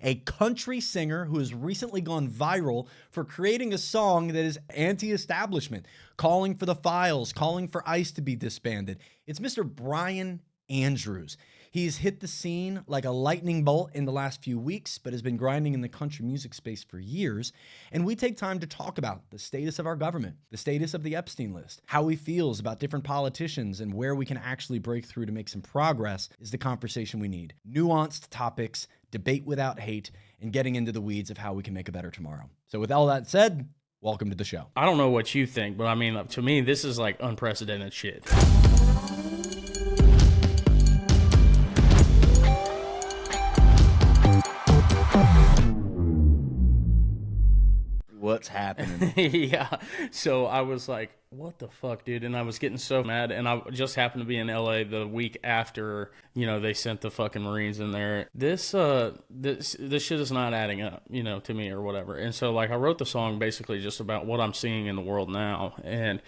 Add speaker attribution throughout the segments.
Speaker 1: a country singer who has recently gone viral for creating a song that is anti-establishment, calling for the files, calling for ICE to be disbanded. It's Mr. Bryan Andrews. He's hit the scene like a lightning bolt in the last few weeks, but has been grinding in the country music space for years. And we take time to talk about the status of our government, the status of the Epstein list, how he feels about different politicians, and where we can actually break through to make some progress is the conversation we need. Nuanced topics, debate without hate, and getting into the weeds of how we can make a better tomorrow. So with all that said, welcome to the show.
Speaker 2: I don't know what you think, but I mean, to me, this is like unprecedented shit.
Speaker 1: What's happening?
Speaker 2: Yeah. So I was like, what the fuck, dude? And I was getting so mad. And I just happened to be in LA the week after, they sent the fucking Marines in there. This shit is not adding up, to me or whatever. And so like I wrote the song basically just about what I'm seeing in the world now. And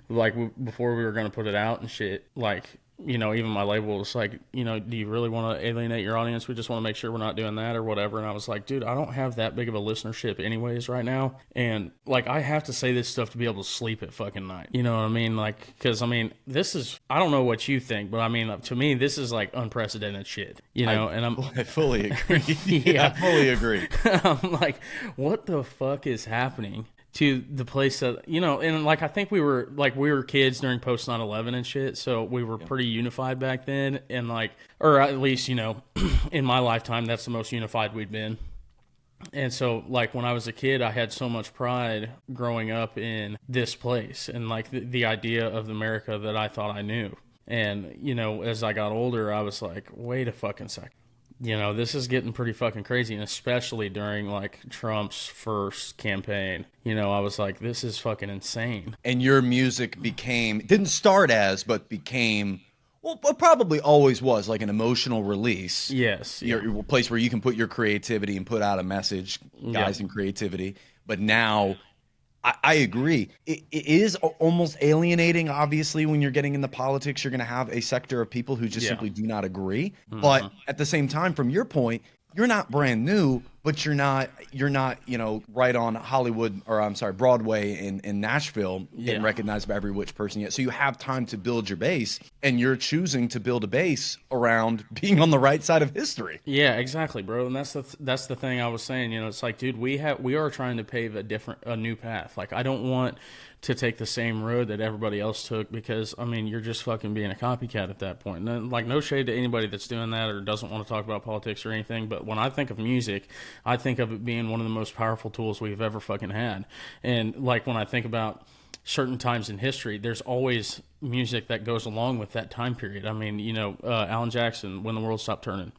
Speaker 2: like before we were going to put it out and shit, like, even my label was like, do you really want to alienate your audience? We just want to make sure we're not doing that or whatever. And I was like, dude, I don't have that big of a listenership anyways right now. And like, I have to say this stuff to be able to sleep at fucking night. You know what I mean? Like, because I mean, this is, I don't know what you think, but I mean, to me, this is like unprecedented shit,
Speaker 1: I fully agree.
Speaker 2: Yeah.
Speaker 1: I fully agree.
Speaker 2: I'm like, what the fuck is happening to the place that, and like, I think we were kids during post 9/11 and shit. So we were pretty unified back then. And like, or at least, in my lifetime, that's the most unified we'd been. And so like when I was a kid, I had so much pride growing up in this place and like the idea of America that I thought I knew. And, as I got older, I was like, wait a fucking second. This is getting pretty fucking crazy, and especially during, like, Trump's first campaign. I was like, this is fucking insane.
Speaker 1: And your music didn't start as, but became, well, probably always was, like an emotional release.
Speaker 2: Yes.
Speaker 1: Your place where you can put your creativity and put out a message, guys, in creativity. But now, I agree. It is almost alienating, obviously, when you're getting into politics. You're going to have a sector of people who just simply do not agree. Mm-hmm. But at the same time, from your point, you're not brand new, but you're not, right on Hollywood, or I'm sorry, Broadway in Nashville, getting recognized by every which person yet. So you have time to build your base, and you're choosing to build a base around being on the right side of history.
Speaker 2: Yeah, exactly, bro. And that's the thing I was saying. It's like, dude, we are trying to pave a new path. Like, I don't want to take the same road that everybody else took, because I mean, you're just fucking being a copycat at that point. And like, no shade to anybody that's doing that or doesn't want to talk about politics or anything, but when I think of music, I think of it being one of the most powerful tools we've ever fucking had. And like, when I think about certain times in history, there's always music that goes along with that time period. I mean, Alan Jackson, When the World Stopped Turning,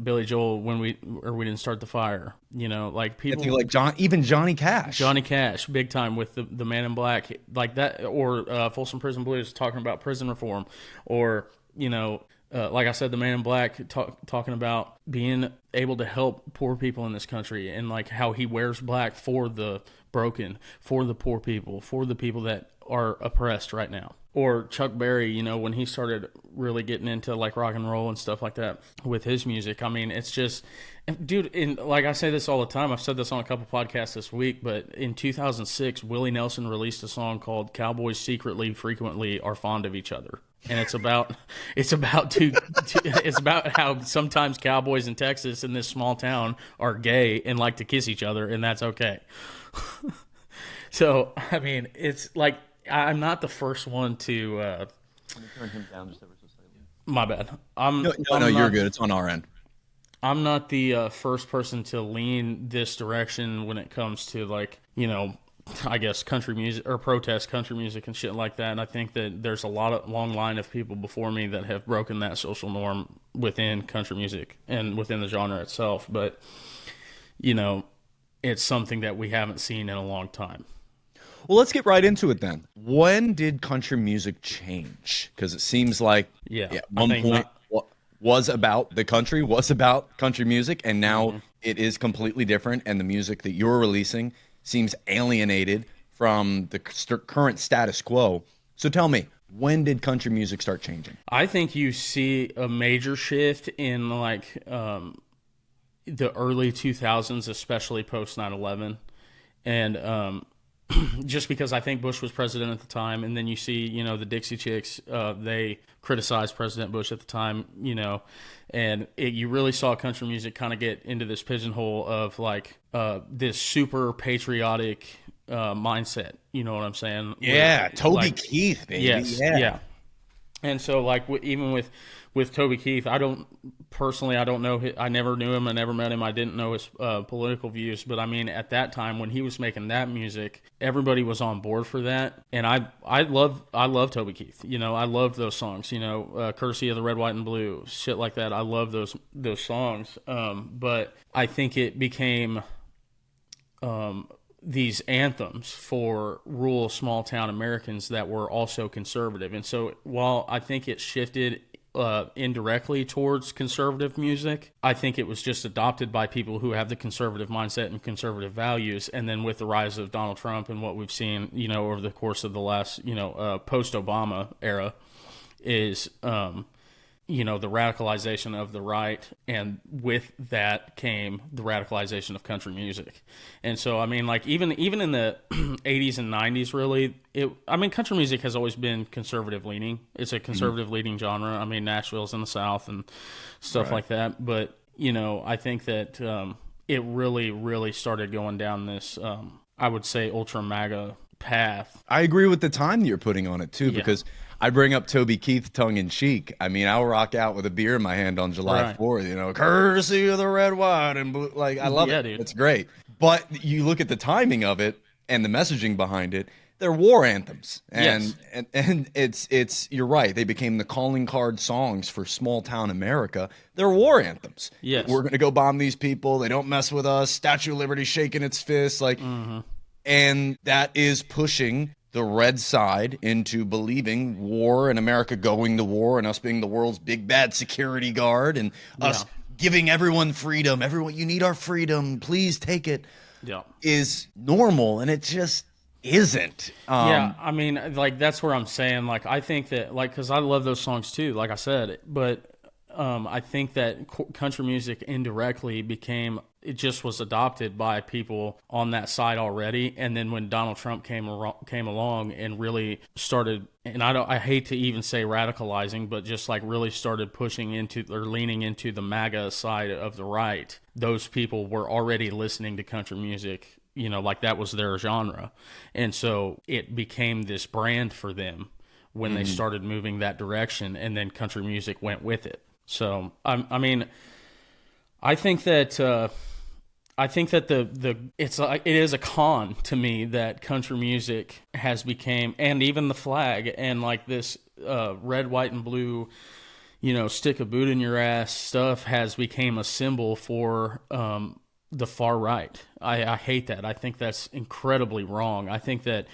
Speaker 2: Billy Joel, We Didn't Start the Fire, like people
Speaker 1: like Johnny Cash,
Speaker 2: big time with the Man in Black, like that, or Folsom Prison Blues talking about prison reform, or like I said, the Man in Black talking about being able to help poor people in this country, and like how he wears black for the broken, for the poor people, for the people that are oppressed right now. Or Chuck Berry, when he started really getting into like rock and roll and stuff like that with his music. I mean, it's just, dude, and like I say this all the time, I've said this on a couple podcasts this week, but in 2006, Willie Nelson released a song called Cowboys Secretly, Frequently Are Fond of Each Other. And it's about how sometimes cowboys in Texas, in this small town, are gay and like to kiss each other, and that's okay. So, I mean, it's like, I'm not the first one to. Let me turn him down just ever so slightly. My bad.
Speaker 1: No, you're good. It's on our end.
Speaker 2: I'm not the first person to lean this direction when it comes to, like, I guess country music or protest country music and shit like that. And I think that there's a long line of people before me that have broken that social norm within country music and within the genre itself. But, it's something that we haven't seen in a long time.
Speaker 1: Well, let's get right into it then. When did country music change? Because it seems like one point was about the country, was about country music, and now it is completely different, and the music that you're releasing seems alienated from the current status quo. So tell me, when did country music start changing?
Speaker 2: I think you see a major shift in like the early 2000s, especially post 9/11, and just because I think Bush was president at the time, and then you see, you know, the Dixie Chicks, they criticized President Bush at the time, you know, and you really saw country music kind of get into this pigeonhole of like this super patriotic mindset. You know what I'm saying?
Speaker 1: Yeah, Toby
Speaker 2: like,
Speaker 1: Keith, baby.
Speaker 2: Yes, yeah. And so, like, even with Toby Keith, I don't know. I never knew him. I never met him. I didn't know his political views. But I mean, at that time when he was making that music, everybody was on board for that. And I love Toby Keith. You know, I love those songs. You know, Courtesy of the Red, White, and Blue, shit like that. I love those songs. But I think it became these anthems for rural small town Americans that were also conservative. And so while I think it shifted indirectly towards conservative music, I think it was just adopted by people who have the conservative mindset and conservative values. And then with the rise of Donald Trump and what we've seen, you know, over the course of the last, you know, post-Obama era is, you know, the radicalization of the right, and with that came the radicalization of country music. And so, I mean, like, even in the 80s and 90s, really, country music has always been conservative leaning. It's a conservative leading genre. I mean, Nashville's in the South and stuff like that. But, you know, I think that it really, really started going down this, I would say, ultra MAGA path.
Speaker 1: I agree with the time that you're putting on it, too, because I bring up Toby Keith tongue in cheek. I mean, I'll rock out with a beer in my hand on July 4th, you know, courtesy of the red, white, and blue. Like, I love it. Dude. It's great. But you look at the timing of it and the messaging behind it, they're war anthems. And it's you're right. They became the calling card songs for small town America. They're war anthems.
Speaker 2: Yes.
Speaker 1: We're going to go bomb these people. They don't mess with us. Statue of Liberty shaking its fist. Like, and that is pushing the red side into believing war and America going to war and us being the world's big bad security guard and us giving everyone freedom. Everyone, you need our freedom. Please take it. Is normal, and it just isn't.
Speaker 2: I mean, like, that's where I'm saying, like, I think that, like, because I love those songs too, like I said, but I think that country music indirectly it just was adopted by people on that side already. And then when Donald Trump came along and really started, and I hate to even say radicalizing, but just like really started pushing into or leaning into the MAGA side of the right, those people were already listening to country music, you know, like that was their genre. And so it became this brand for them when they started moving that direction, and then country music went with it. So, I mean, I think that it is a con to me that country music has became, and even the flag and like this red, white, and blue, you know, stick a boot in your ass stuff has become a symbol for the far right. I hate that. I think that's incredibly wrong. I think that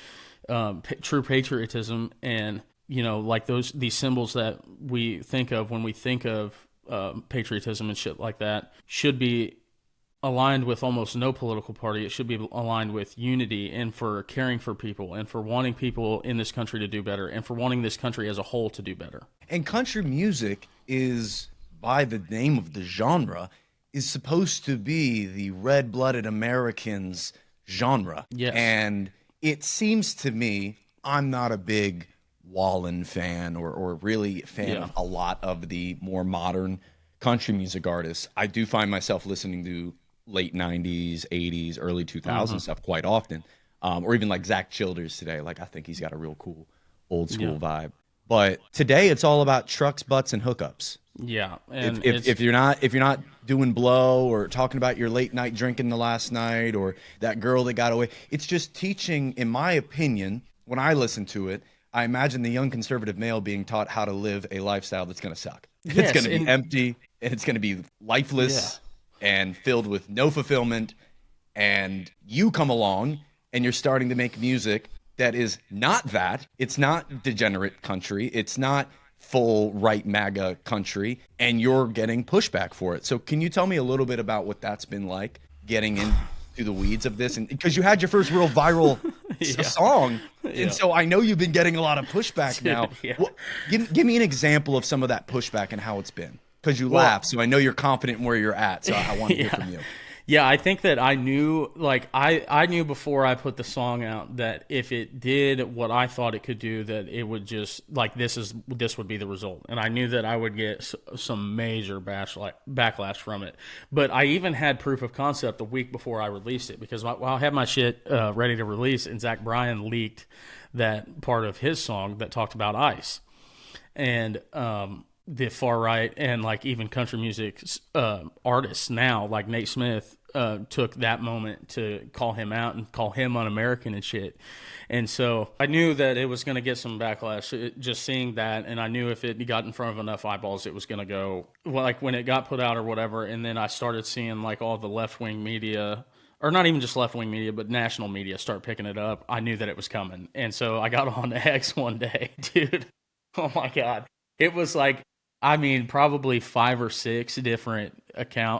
Speaker 2: true patriotism and, you know, like these symbols that we think of when we think of patriotism and shit like that should be aligned with almost no political party. It should be aligned with unity and for caring for people and for wanting people in this country to do better and for wanting this country as a whole to do better.
Speaker 1: And country music is, by the name of the genre, is supposed to be the red-blooded Americans genre.
Speaker 2: Yes.
Speaker 1: And it seems to me, I'm not a big Wallen fan or really fan of a lot of the more modern country music artists. I do find myself listening to late 90s, 80s, early 2000s stuff quite often, or even like Zach Childers today. Like, I think he's got a real cool old school vibe. But today it's all about trucks, butts, and hookups.
Speaker 2: Yeah, and
Speaker 1: if you're not doing blow or talking about your late night drinking the last night or that girl that got away, it's just teaching, in my opinion, when I listen to it, I imagine the young conservative male being taught how to live a lifestyle that's going to suck.
Speaker 2: Yes,
Speaker 1: it's going to be empty, and it's going to be lifeless and filled with no fulfillment. And you come along and you're starting to make music that is not that. It's not degenerate country. It's not full right MAGA country, and you're getting pushback for it. So can you tell me a little bit about what that's been like, getting into the weeds of this? And because you had your first real viral song, and so I know you've been getting a lot of pushback now. Well, give me an example of some of that pushback and how it's been. because you laugh. So I know you're confident in where you're at. So I want to hear from you.
Speaker 2: Yeah, I think that I knew, like, I knew before I put the song out that if it did what I thought it could do, that it would just, like, this would be the result. And I knew that I would get some major backlash from it. But I even had proof of concept the week before I released it, because while I had my shit ready to release, and Zach Bryan leaked that part of his song that talked about ICE. And the far right and, like, even country music artists now, like Nate Smith, took that moment to call him out and call him un-American and shit. And so I knew that it was going to get some backlash just seeing that, and I knew if it got in front of enough eyeballs, it was going to go, well, like, when it got put out or whatever. And then I started seeing, like, all the left-wing media, or not even just left-wing media, but national media start picking it up. I knew that it was coming. And so I got on X one day, dude. Oh my God. It was like, I mean, probably 5 or 6 different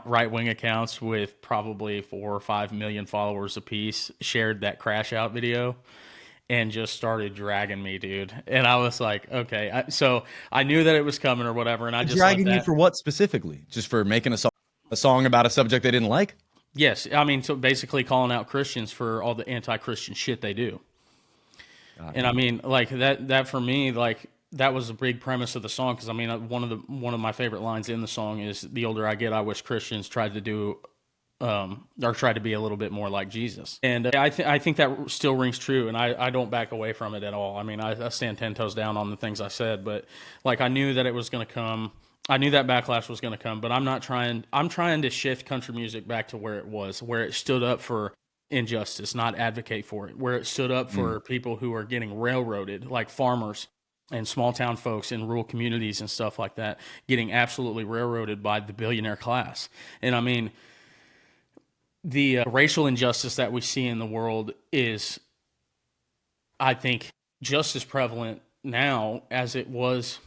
Speaker 2: right-wing accounts with probably 4 or 5 million followers apiece shared that crash out video and just started dragging me, dude. And I was like, okay. So I knew that it was coming or whatever. And I just
Speaker 1: dragging you for what specifically? Just for making a song about a subject they didn't like?
Speaker 2: Yes. I mean, so basically calling out Christians for all the anti-Christian shit they do. And I mean, like, that for me, like, that was a big premise of the song, because I mean, one of my favorite lines in the song is, "The older I get, I wish Christians tried to do, or tried to be a little bit more like Jesus." And I think that still rings true, and I don't back away from it at all. I mean, I stand 10 toes down on the things I said, but, like, I knew that it was going to come. I knew that backlash was going to come, but I'm trying to shift country music back to where it was, where it stood up for injustice, not advocate for it, where it stood up for people who are getting railroaded, like farmers and small town folks in rural communities and stuff like that, getting absolutely railroaded by the billionaire class. And I mean, the racial injustice that we see in the world is, I think, just as prevalent now as it was,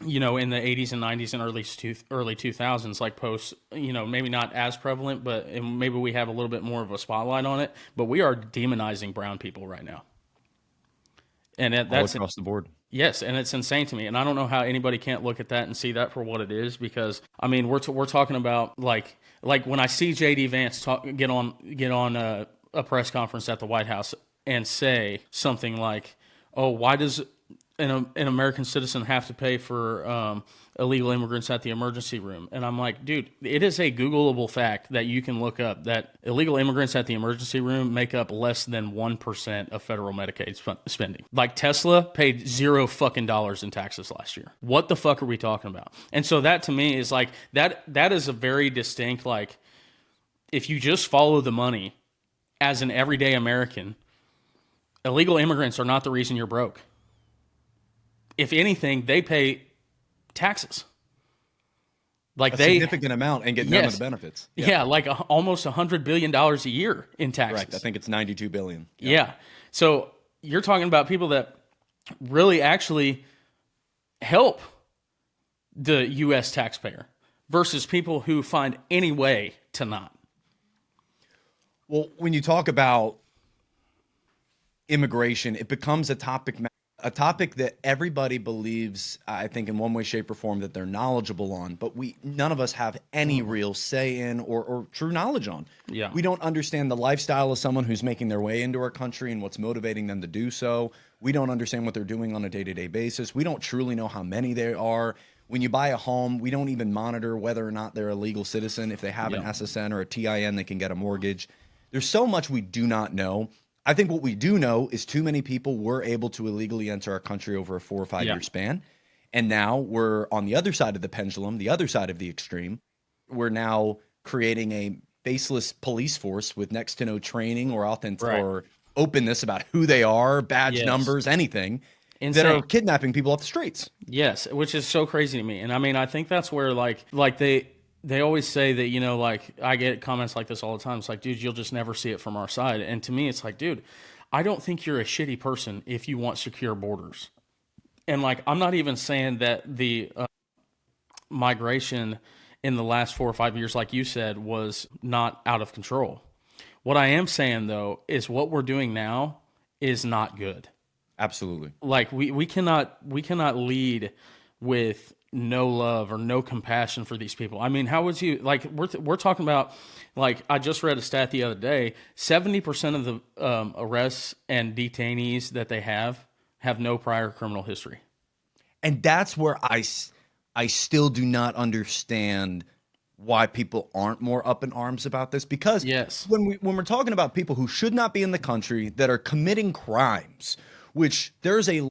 Speaker 2: you know, in the 80s and 90s and early 2000s, like post, you know, maybe not as prevalent, but maybe we have a little bit more of a spotlight on it, but we are demonizing brown people right now. And that's
Speaker 1: all across the board.
Speaker 2: Yes, and it's insane to me, and I don't know how anybody can't look at that and see that for what it is. Because I mean, we're talking about like when I see JD Vance get on a press conference at the White House and say something like, "Oh, why does an American citizen have to pay for illegal immigrants at the emergency room?" And I'm like, dude, it is a Googleable fact that you can look up that illegal immigrants at the emergency room make up less than 1% of federal Medicaid spending. Like, Tesla paid $0 in taxes last year. What the fuck are we talking about? And so that to me is like, that is a very distinct, like, if you just follow the money as an everyday American, illegal immigrants are not the reason you're broke. If anything, they pay taxes, like a
Speaker 1: significant amount, and get none of the benefits.
Speaker 2: Yeah, like almost $100 billion a year in taxes.
Speaker 1: Correct. I think it's $92 billion.
Speaker 2: Yeah. So you're talking about people that really actually help the U.S. taxpayer versus people who find any way to not.
Speaker 1: Well, when you talk about immigration, it becomes a topic that everybody believes, I think, in one way, shape, or form, that they're knowledgeable on, but none of us have any real say in or true knowledge on.
Speaker 2: Yeah.
Speaker 1: We don't understand the lifestyle of someone who's making their way into our country and what's motivating them to do so. We don't understand what they're doing on a day-to-day basis. We don't truly know how many there are. When you buy a home, we don't even monitor whether or not they're a legal citizen. If they have an SSN or a TIN, they can get a mortgage. There's so much we do not know. I think what we do know is too many people were able to illegally enter our country over a 4 or 5 year span. And now we're on the other side of the pendulum, the other side of the extreme. We're now creating a faceless police force with next to no training or or openness about who they are, badge numbers, anything. Insane. That are kidnapping people off the streets.
Speaker 2: Yes, which is so crazy to me. And I mean, I think that's where like they always say that, you know, like, I get comments like this all the time. It's like, dude, you'll just never see it from our side. And to me, it's like, dude, I don't think you're a shitty person if you want secure borders. And like, I'm not even saying that the migration in the last 4 or 5 years, like you said, was not out of control. What I am saying, though, is what we're doing now is not good.
Speaker 1: Absolutely.
Speaker 2: Like, we cannot lead with no love or no compassion for these people. I mean, how would you, like, we're talking about, like, I just read a stat the other day, 70% of the arrests and detainees that they have no prior criminal history.
Speaker 1: And that's where I still do not understand why people aren't more up in arms about this, because
Speaker 2: Yes.
Speaker 1: when we're talking about people who should not be in the country that are committing crimes, which there's a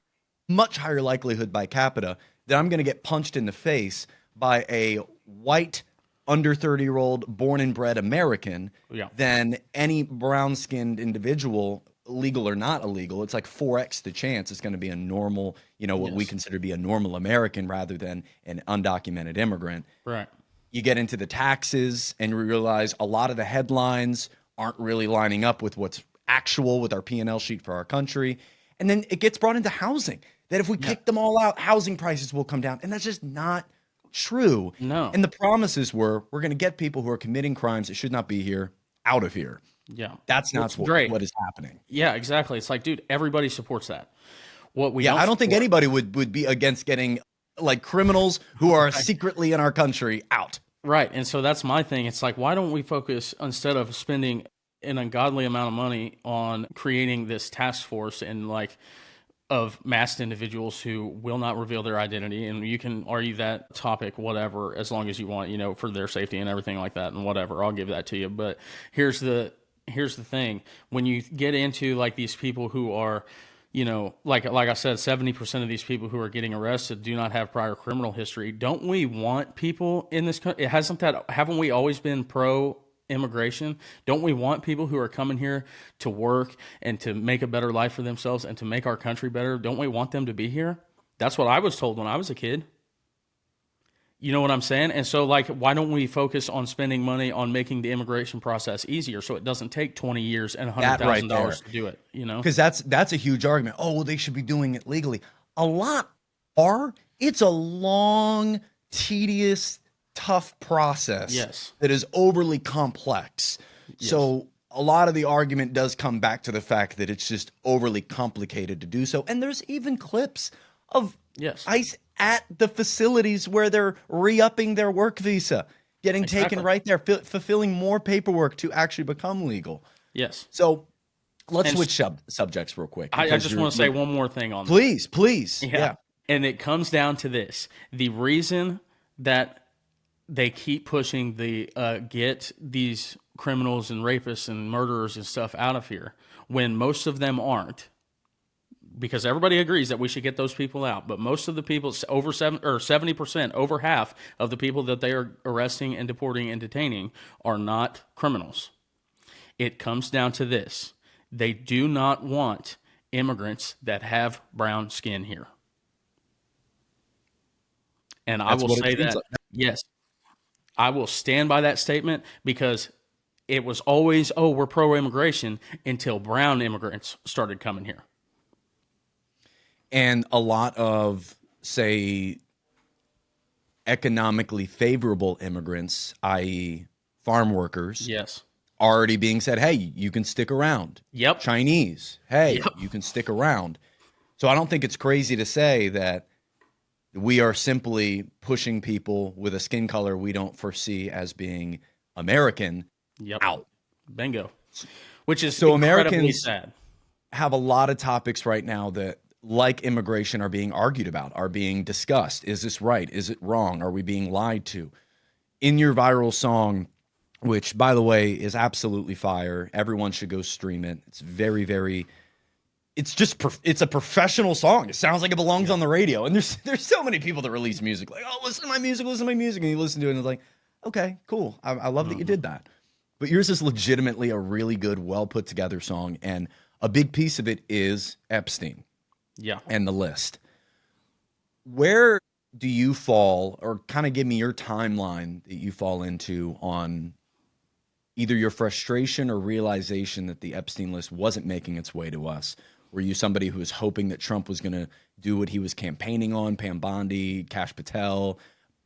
Speaker 1: much higher likelihood by capita that I'm going to get punched in the face by a white under 30-year-old born and bred American
Speaker 2: Yeah.
Speaker 1: than any brown-skinned individual, legal or not illegal. It's like 4x the chance it's going to be a normal, what we
Speaker 2: Yes.
Speaker 1: consider to be a normal American rather than an undocumented immigrant.
Speaker 2: Right.
Speaker 1: You get into the taxes and you realize a lot of the headlines aren't really lining up with what's actual with our P&L sheet for our country. And then it gets brought into housing, that if we kick them all out, housing prices will come down. And that's just not true.
Speaker 2: No.
Speaker 1: And the promises were, we're going to get people who are committing crimes that should not be here out of here.
Speaker 2: Yeah.
Speaker 1: That's not what is happening.
Speaker 2: Yeah, exactly. It's like, dude, everybody supports that. What we
Speaker 1: I don't think anybody would be against getting like criminals who are secretly in our country out.
Speaker 2: Right. And so that's my thing. It's like, why don't we focus, instead of spending an ungodly amount of money on creating this task force and like of masked individuals who will not reveal their identity, and you can argue that topic, whatever, as long as you want, for their safety and everything like that, and whatever, I'll give that to you. But here's the thing. When you get into like these people who are, like I said, 70% of these people who are getting arrested do not have prior criminal history. Don't we want people in this country? Haven't we always been pro immigration? Don't we want people who are coming here to work and to make a better life for themselves and to make our country better? Don't we want them to be here? That's what I was told when I was a kid. You know what I'm saying? And so, like, why don't we focus on spending money on making the immigration process easier so it doesn't take 20 years and $100,000 to do it,
Speaker 1: Because that's a huge argument. Oh, well, they should be doing it legally. A lot are. It's a long, tedious, tough process that is overly complex. Yes. So a lot of the argument does come back to the fact that it's just overly complicated to do so. And there's even clips of ICE at the facilities where they're re-upping their work visa, getting taken right there, fulfilling more paperwork to actually become legal.
Speaker 2: Yes.
Speaker 1: So let's switch subjects real quick.
Speaker 2: I just want to say one more thing on
Speaker 1: that. Please. Yeah.
Speaker 2: And it comes down to this. The reason that they keep pushing the get these criminals and rapists and murderers and stuff out of here when most of them aren't, because everybody agrees that we should get those people out, but most of the people, over 70%, over half of the people that they are arresting and deporting and detaining are not criminals. It comes down to this. They do not want immigrants that have brown skin here. And I will say that, yes, I will stand by that statement, because it was always, we're pro-immigration until brown immigrants started coming here.
Speaker 1: And a lot of, say, economically favorable immigrants, i.e. farm workers, already being said, hey, you can stick around.
Speaker 2: Yep.
Speaker 1: Chinese, hey, you can stick around. So I don't think it's crazy to say that we are simply pushing people with a skin color we don't foresee as being American out.
Speaker 2: Bingo. Which is
Speaker 1: so
Speaker 2: incredibly
Speaker 1: Americans
Speaker 2: sad.
Speaker 1: Have a lot of topics right now that, like immigration, are being argued about, are being discussed. Is this right? Is it wrong? Are we being lied to? In your viral song, which, by the way, is absolutely fire. Everyone should go stream it. It's very, very... It's a professional song. It sounds like it belongs on the radio. And there's so many people that release music like, oh, listen to my music. And you listen to it and it's like, okay, cool. I love that you did that. But yours is legitimately a really good, well put together song. And a big piece of it is Epstein.
Speaker 2: Yeah.
Speaker 1: And the list. Where do you fall, or kind of give me your timeline that you fall into on either your frustration or realization that the Epstein list wasn't making its way to us? Were you somebody who was hoping that Trump was going to do what he was campaigning on, Pam Bondi, Kash Patel,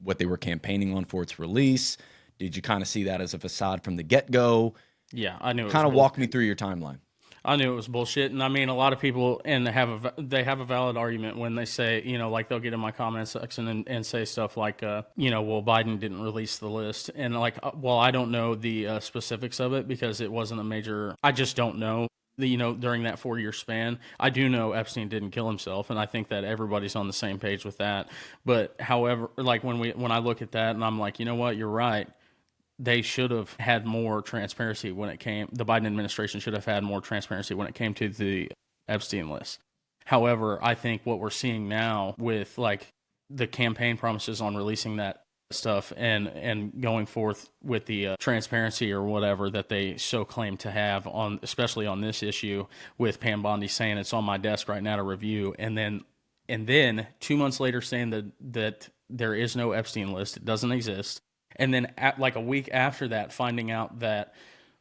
Speaker 1: what they were campaigning on for its release? Did you kind of see that as a facade from the get-go?
Speaker 2: Yeah, I knew it.
Speaker 1: Kind of walk me through your timeline.
Speaker 2: I knew it was bullshit, and I mean, a lot of people and they have a valid argument when they say, like they'll get in my comment section and say stuff like, well, Biden didn't release the list, and like, well, I don't know the specifics of it because it wasn't a major. I just don't know. During that 4-year span, I do know Epstein didn't kill himself, and I think that everybody's on the same page with that. But however, like when I look at that, and I'm like, you know what, you're right. They should have had more transparency when it came. The Biden administration should have had more transparency when it came to the Epstein list. However, I think what we're seeing now with like the campaign promises on releasing that stuff and going forth with the transparency or whatever that they so claim to have on, especially on this issue, with Pam Bondi saying it's on my desk right now to review, and then 2 months later saying that there is no Epstein list, it doesn't exist. And then like a week after that, finding out that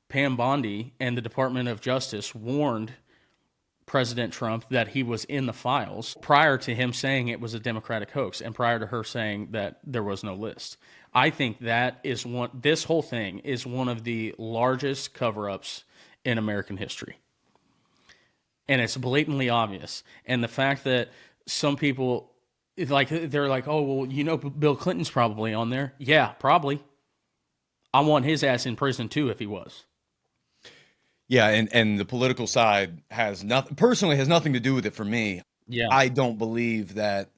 Speaker 2: Pam Bondi and the Department of Justice warned President Trump that he was in the files prior to him saying it was a Democratic hoax and prior to her saying that there was no list. I think this whole thing is one of the largest cover-ups in American history. And it's blatantly obvious. And the fact that some people, they're like, oh, well, Bill Clinton's probably on there. Yeah, probably. I want his ass in prison too if he was.
Speaker 1: Yeah, and the political side has nothing to do with it for me.
Speaker 2: Yeah.
Speaker 1: I don't believe that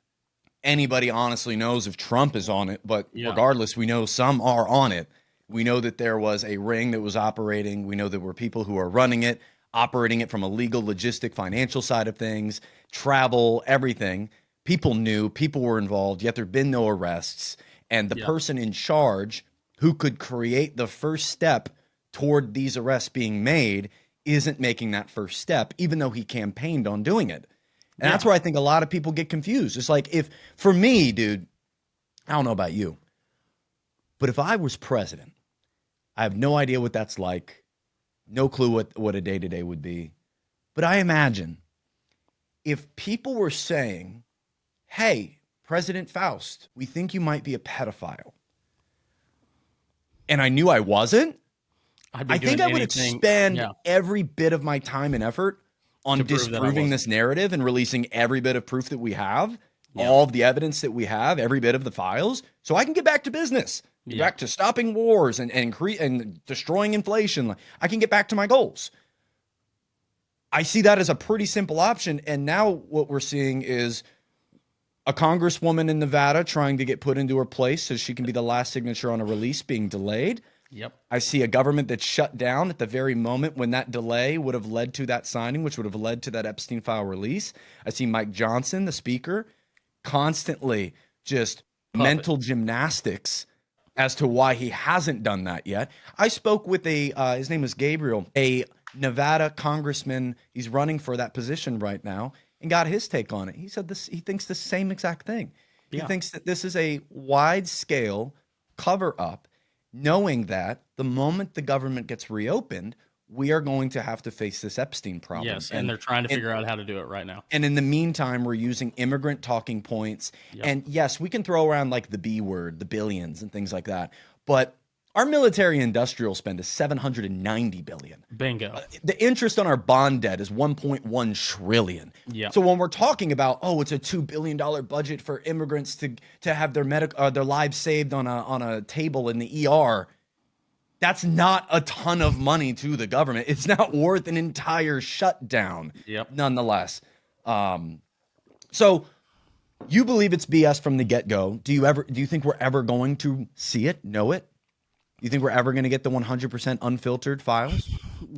Speaker 1: anybody honestly knows if Trump is on it, but regardless, we know some are on it. We know that there was a ring that was operating. We know there were people who are running it, operating it from a legal, logistic, financial side of things, travel, everything. People knew, people were involved, yet there have been no arrests. And the person in charge who could create the first step toward these arrests being made isn't making that first step, even though he campaigned on doing it. And that's where I think a lot of people get confused. It's like, for me, dude, I don't know about you, but if I was president, I have no idea what that's like, no clue what a day-to-day would be. But I imagine if people were saying, hey, President Faust, we think you might be a pedophile, and I knew I wasn't, I think I would expend every bit of my time and effort on disproving this narrative and releasing every bit of proof that we have, all of the evidence that we have, every bit of the files, so I can get back to business, get back to stopping wars and destroying inflation. I can get back to my goals. I see that as a pretty simple option. And now what we're seeing is a congresswoman in Nevada trying to get put into her place so she can be the last signature on a release being delayed.
Speaker 2: Yep.
Speaker 1: I see a government that's shut down at the very moment when that delay would have led to that signing, which would have led to that Epstein file release. I see Mike Johnson, the speaker, constantly just mental gymnastics as to why he hasn't done that yet. I spoke with his name is Gabriel, a Nevada congressman. He's running for that position right now, and got his take on it. He said he thinks the same exact thing. He thinks that this is a wide-scale cover-up, knowing that the moment the government gets reopened, we are going to have to face this Epstein problem.
Speaker 2: Yes, and they're trying to figure out how to do it right now.
Speaker 1: And in the meantime, we're using immigrant talking points. Yep. And yes, we can throw around like the B word, the billions and things like that. But our military industrial spend is $790 billion.
Speaker 2: Bingo.
Speaker 1: The interest on our bond debt is $1.1 trillion.
Speaker 2: Yeah.
Speaker 1: So when we're talking about, it's a $2 billion budget for immigrants to have their their lives saved on a table in the ER, that's not a ton of money to the government. It's not worth an entire shutdown.
Speaker 2: Yep.
Speaker 1: Nonetheless. So you believe it's BS from the get-go. Do you think we're ever going to see it, know it? You think we're ever going to get the 100% unfiltered files?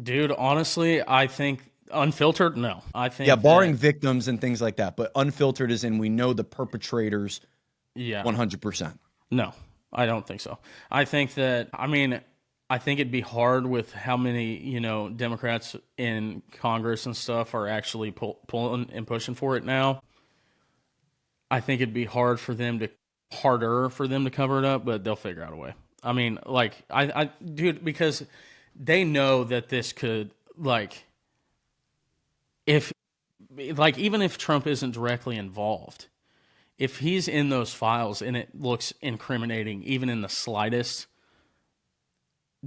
Speaker 2: Dude, honestly, I think unfiltered, no. I think
Speaker 1: barring victims and things like that, but unfiltered is in we know the perpetrators 100%.
Speaker 2: No, I don't think so. I think it'd be hard with how many, Democrats in Congress and stuff are actually pulling and pushing for it now. I think it'd be harder for them to cover it up, but they'll figure out a way. I mean, dude, because they know that this could, even if Trump isn't directly involved, if he's in those files and it looks incriminating, even in the slightest,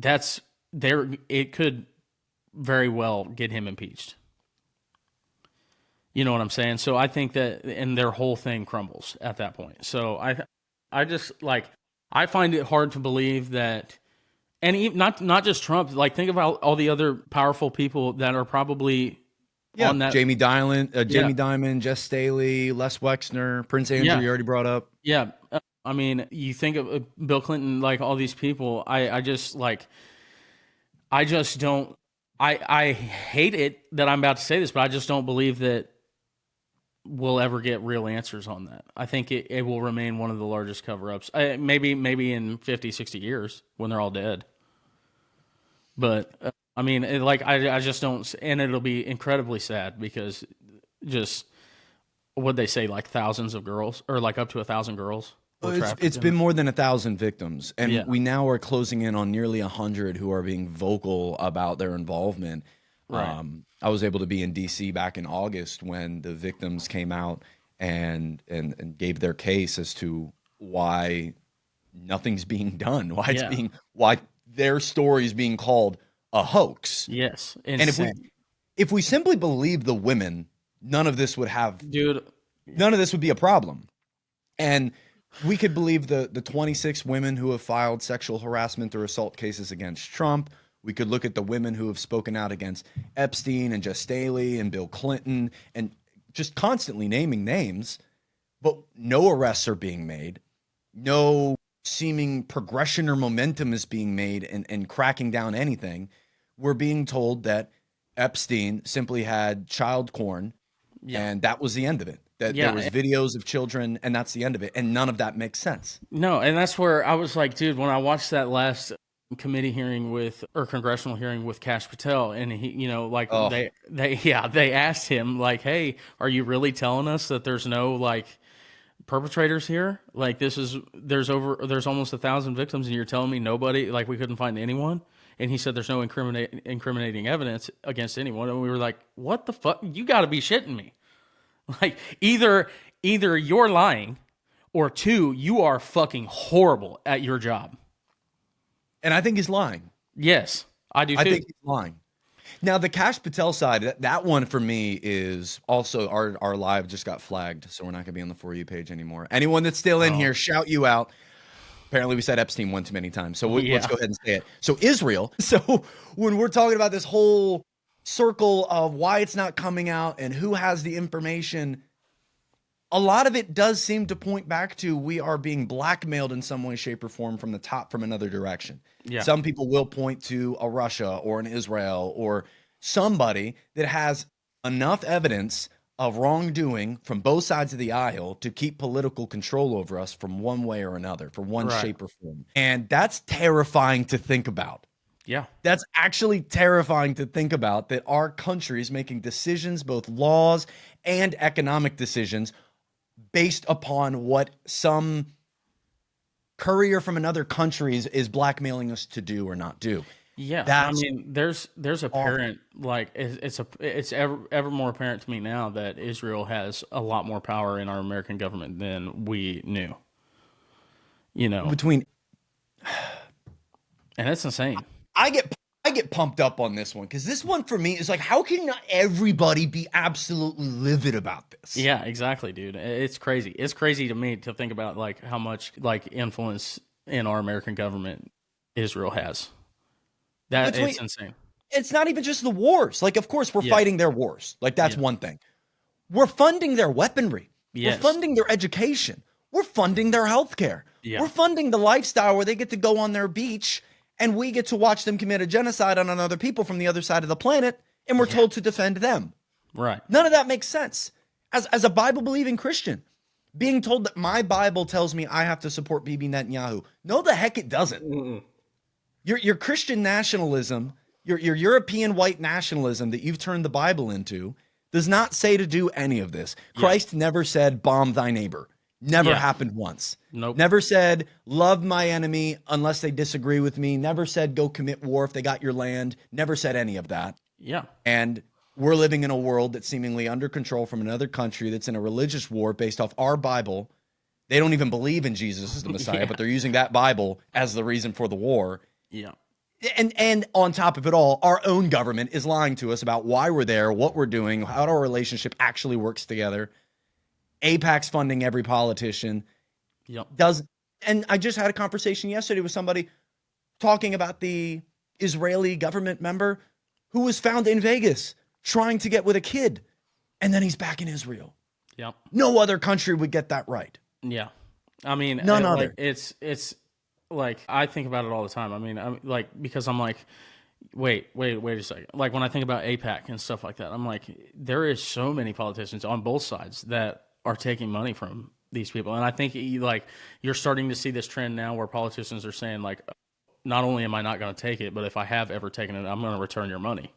Speaker 2: it could very well get him impeached. You know what I'm saying? So I think that, and their whole thing crumbles at that point. So I just like, I find it hard to believe that, and not just Trump. Like, think about all the other powerful people that are probably on that.
Speaker 1: Jamie Dimon, Jess Staley, Les Wexner, Prince Andrew. You already brought up.
Speaker 2: Yeah, I mean, you think of Bill Clinton, like all these people. I just don't. I hate it that I'm about to say this, but I just don't believe that we'll ever get real answers on that. I think it will remain one of the largest cover-ups. Maybe in 50, 60 years when they're all dead. But, I mean, I just don't... And it'll be incredibly sad because just... What'd they say? Like thousands of girls? Or like up to 1,000 girls?
Speaker 1: It's been more than 1,000 victims. And we now are closing in on nearly 100 who are being vocal about their involvement. Right. I was able to be in D.C. back in August when the victims came out and gave their case as to why nothing's being done, why their story is being called a hoax.
Speaker 2: Yes,
Speaker 1: insane. And if we simply believe the women, none of this would be a problem. And we could believe the 26 women who have filed sexual harassment or assault cases against Trump. We could look at the women who have spoken out against Epstein and Jess Staley and Bill Clinton and just constantly naming names, but no arrests are being made. No seeming progression or momentum is being made and cracking down anything. We're being told that Epstein simply had child porn and that was the end of it. That there was videos of children and that's the end of it. And none of that makes sense.
Speaker 2: No, and that's where I was like, dude, when I watched that last committee hearing or congressional hearing with Kash Patel, and he, they asked him like, hey, are you really telling us that there's no like perpetrators here? Like there's almost 1,000 victims and you're telling me nobody, like we couldn't find anyone? And he said there's no incriminating evidence against anyone. And we were like, what the fuck? You got to be shitting me. Like either you're lying or two, you are fucking horrible at your job.
Speaker 1: And I think he's lying.
Speaker 2: Yes, I do too.
Speaker 1: I think he's lying. Now, the Kash Patel side, that one for me is also our live just got flagged, so we're not going to be on the For You page anymore. Anyone that's still in here, shout you out. Apparently, we said Epstein one too many times, so let's go ahead and say it. So Israel. So when we're talking about this whole circle of why it's not coming out and who has the information, a lot of it does seem to point back to we are being blackmailed in some way, shape, or form from the top, from another direction. Yeah. Some people will point to a Russia or an Israel or somebody that has enough evidence of wrongdoing from both sides of the aisle to keep political control over us from one way or another, for one shape or form. And that's terrifying to think about.
Speaker 2: Yeah.
Speaker 1: That's actually terrifying to think about, that our country is making decisions, both laws and economic decisions, based upon what some courier from another country is blackmailing us to do or not do.
Speaker 2: Yeah, I mean, there's apparent, like, it's ever more apparent to me now that Israel has a lot more power in our American government than we knew. You know,
Speaker 1: and
Speaker 2: it's insane.
Speaker 1: I get pumped up on this one because this one for me is like, how can not everybody be absolutely livid about this?
Speaker 2: Yeah, exactly, dude. It's crazy. It's crazy to me to think about like how much like influence in our American government Israel has. It's insane.
Speaker 1: It's not even just the wars. Like, of course, we're fighting their wars. Like, that's one thing. We're funding their weaponry. Yes. We're funding their education. We're funding their healthcare. Yeah. We're funding the lifestyle where they get to go on their beach and we get to watch them commit a genocide on other people from the other side of the planet, and we're told to defend them.
Speaker 2: Right.
Speaker 1: None of that makes sense. As a Bible-believing Christian, being told that my Bible tells me I have to support Bibi Netanyahu. No, the heck it doesn't. Mm-mm. Your Christian nationalism, your European white nationalism that you've turned the Bible into, does not say to do any of this. Christ never said, bomb thy neighbor. Never happened once.
Speaker 2: Nope.
Speaker 1: Never said, love my enemy unless they disagree with me. Never said, go commit war if they got your land. Never said any of that.
Speaker 2: Yeah.
Speaker 1: And we're living in a world that's seemingly under control from another country that's in a religious war based off our Bible. They don't even believe in Jesus as the Messiah, but they're using that Bible as the reason for the war.
Speaker 2: Yeah.
Speaker 1: And on top of it all, our own government is lying to us about why we're there, what we're doing, how our relationship actually works together. AIPAC's funding every politician.
Speaker 2: Yep.
Speaker 1: And I just had a conversation yesterday with somebody talking about the Israeli government member who was found in Vegas trying to get with a kid, and then he's back in Israel.
Speaker 2: Yep.
Speaker 1: No other country would get that right.
Speaker 2: Yeah. I mean,
Speaker 1: None
Speaker 2: like,
Speaker 1: other.
Speaker 2: it's like, I think about it all the time. I mean, I'm like, because I'm like, wait a second. Like, when I think about AIPAC and stuff like that, I'm like, there is so many politicians on both sides that are taking money from these people. And I think you're starting to see this trend now where politicians are saying, like, not only am I not going to take it, but if I have ever taken it, I'm going to return your money.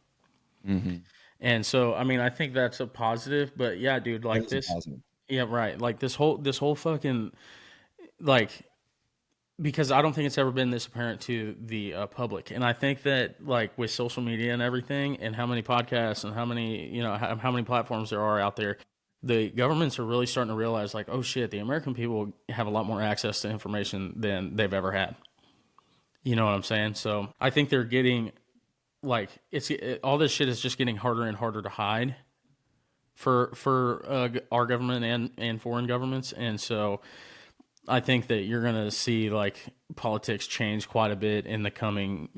Speaker 1: Mm-hmm.
Speaker 2: And so, I mean, I think that's a positive, but yeah, dude, like this, yeah, right. Like this whole fucking, like, because I don't think it's ever been this apparent to the public. And I think that, like, with social media and everything, and how many podcasts and how many, how many platforms there are out there, the governments are really starting to realize, like, oh shit, the American people have a lot more access to information than they've ever had. You know what I'm saying? So I think they're getting, like, all this shit is just getting harder and harder to hide for our government and foreign governments. And so I think that you're going to see, like, politics change quite a bit in the coming,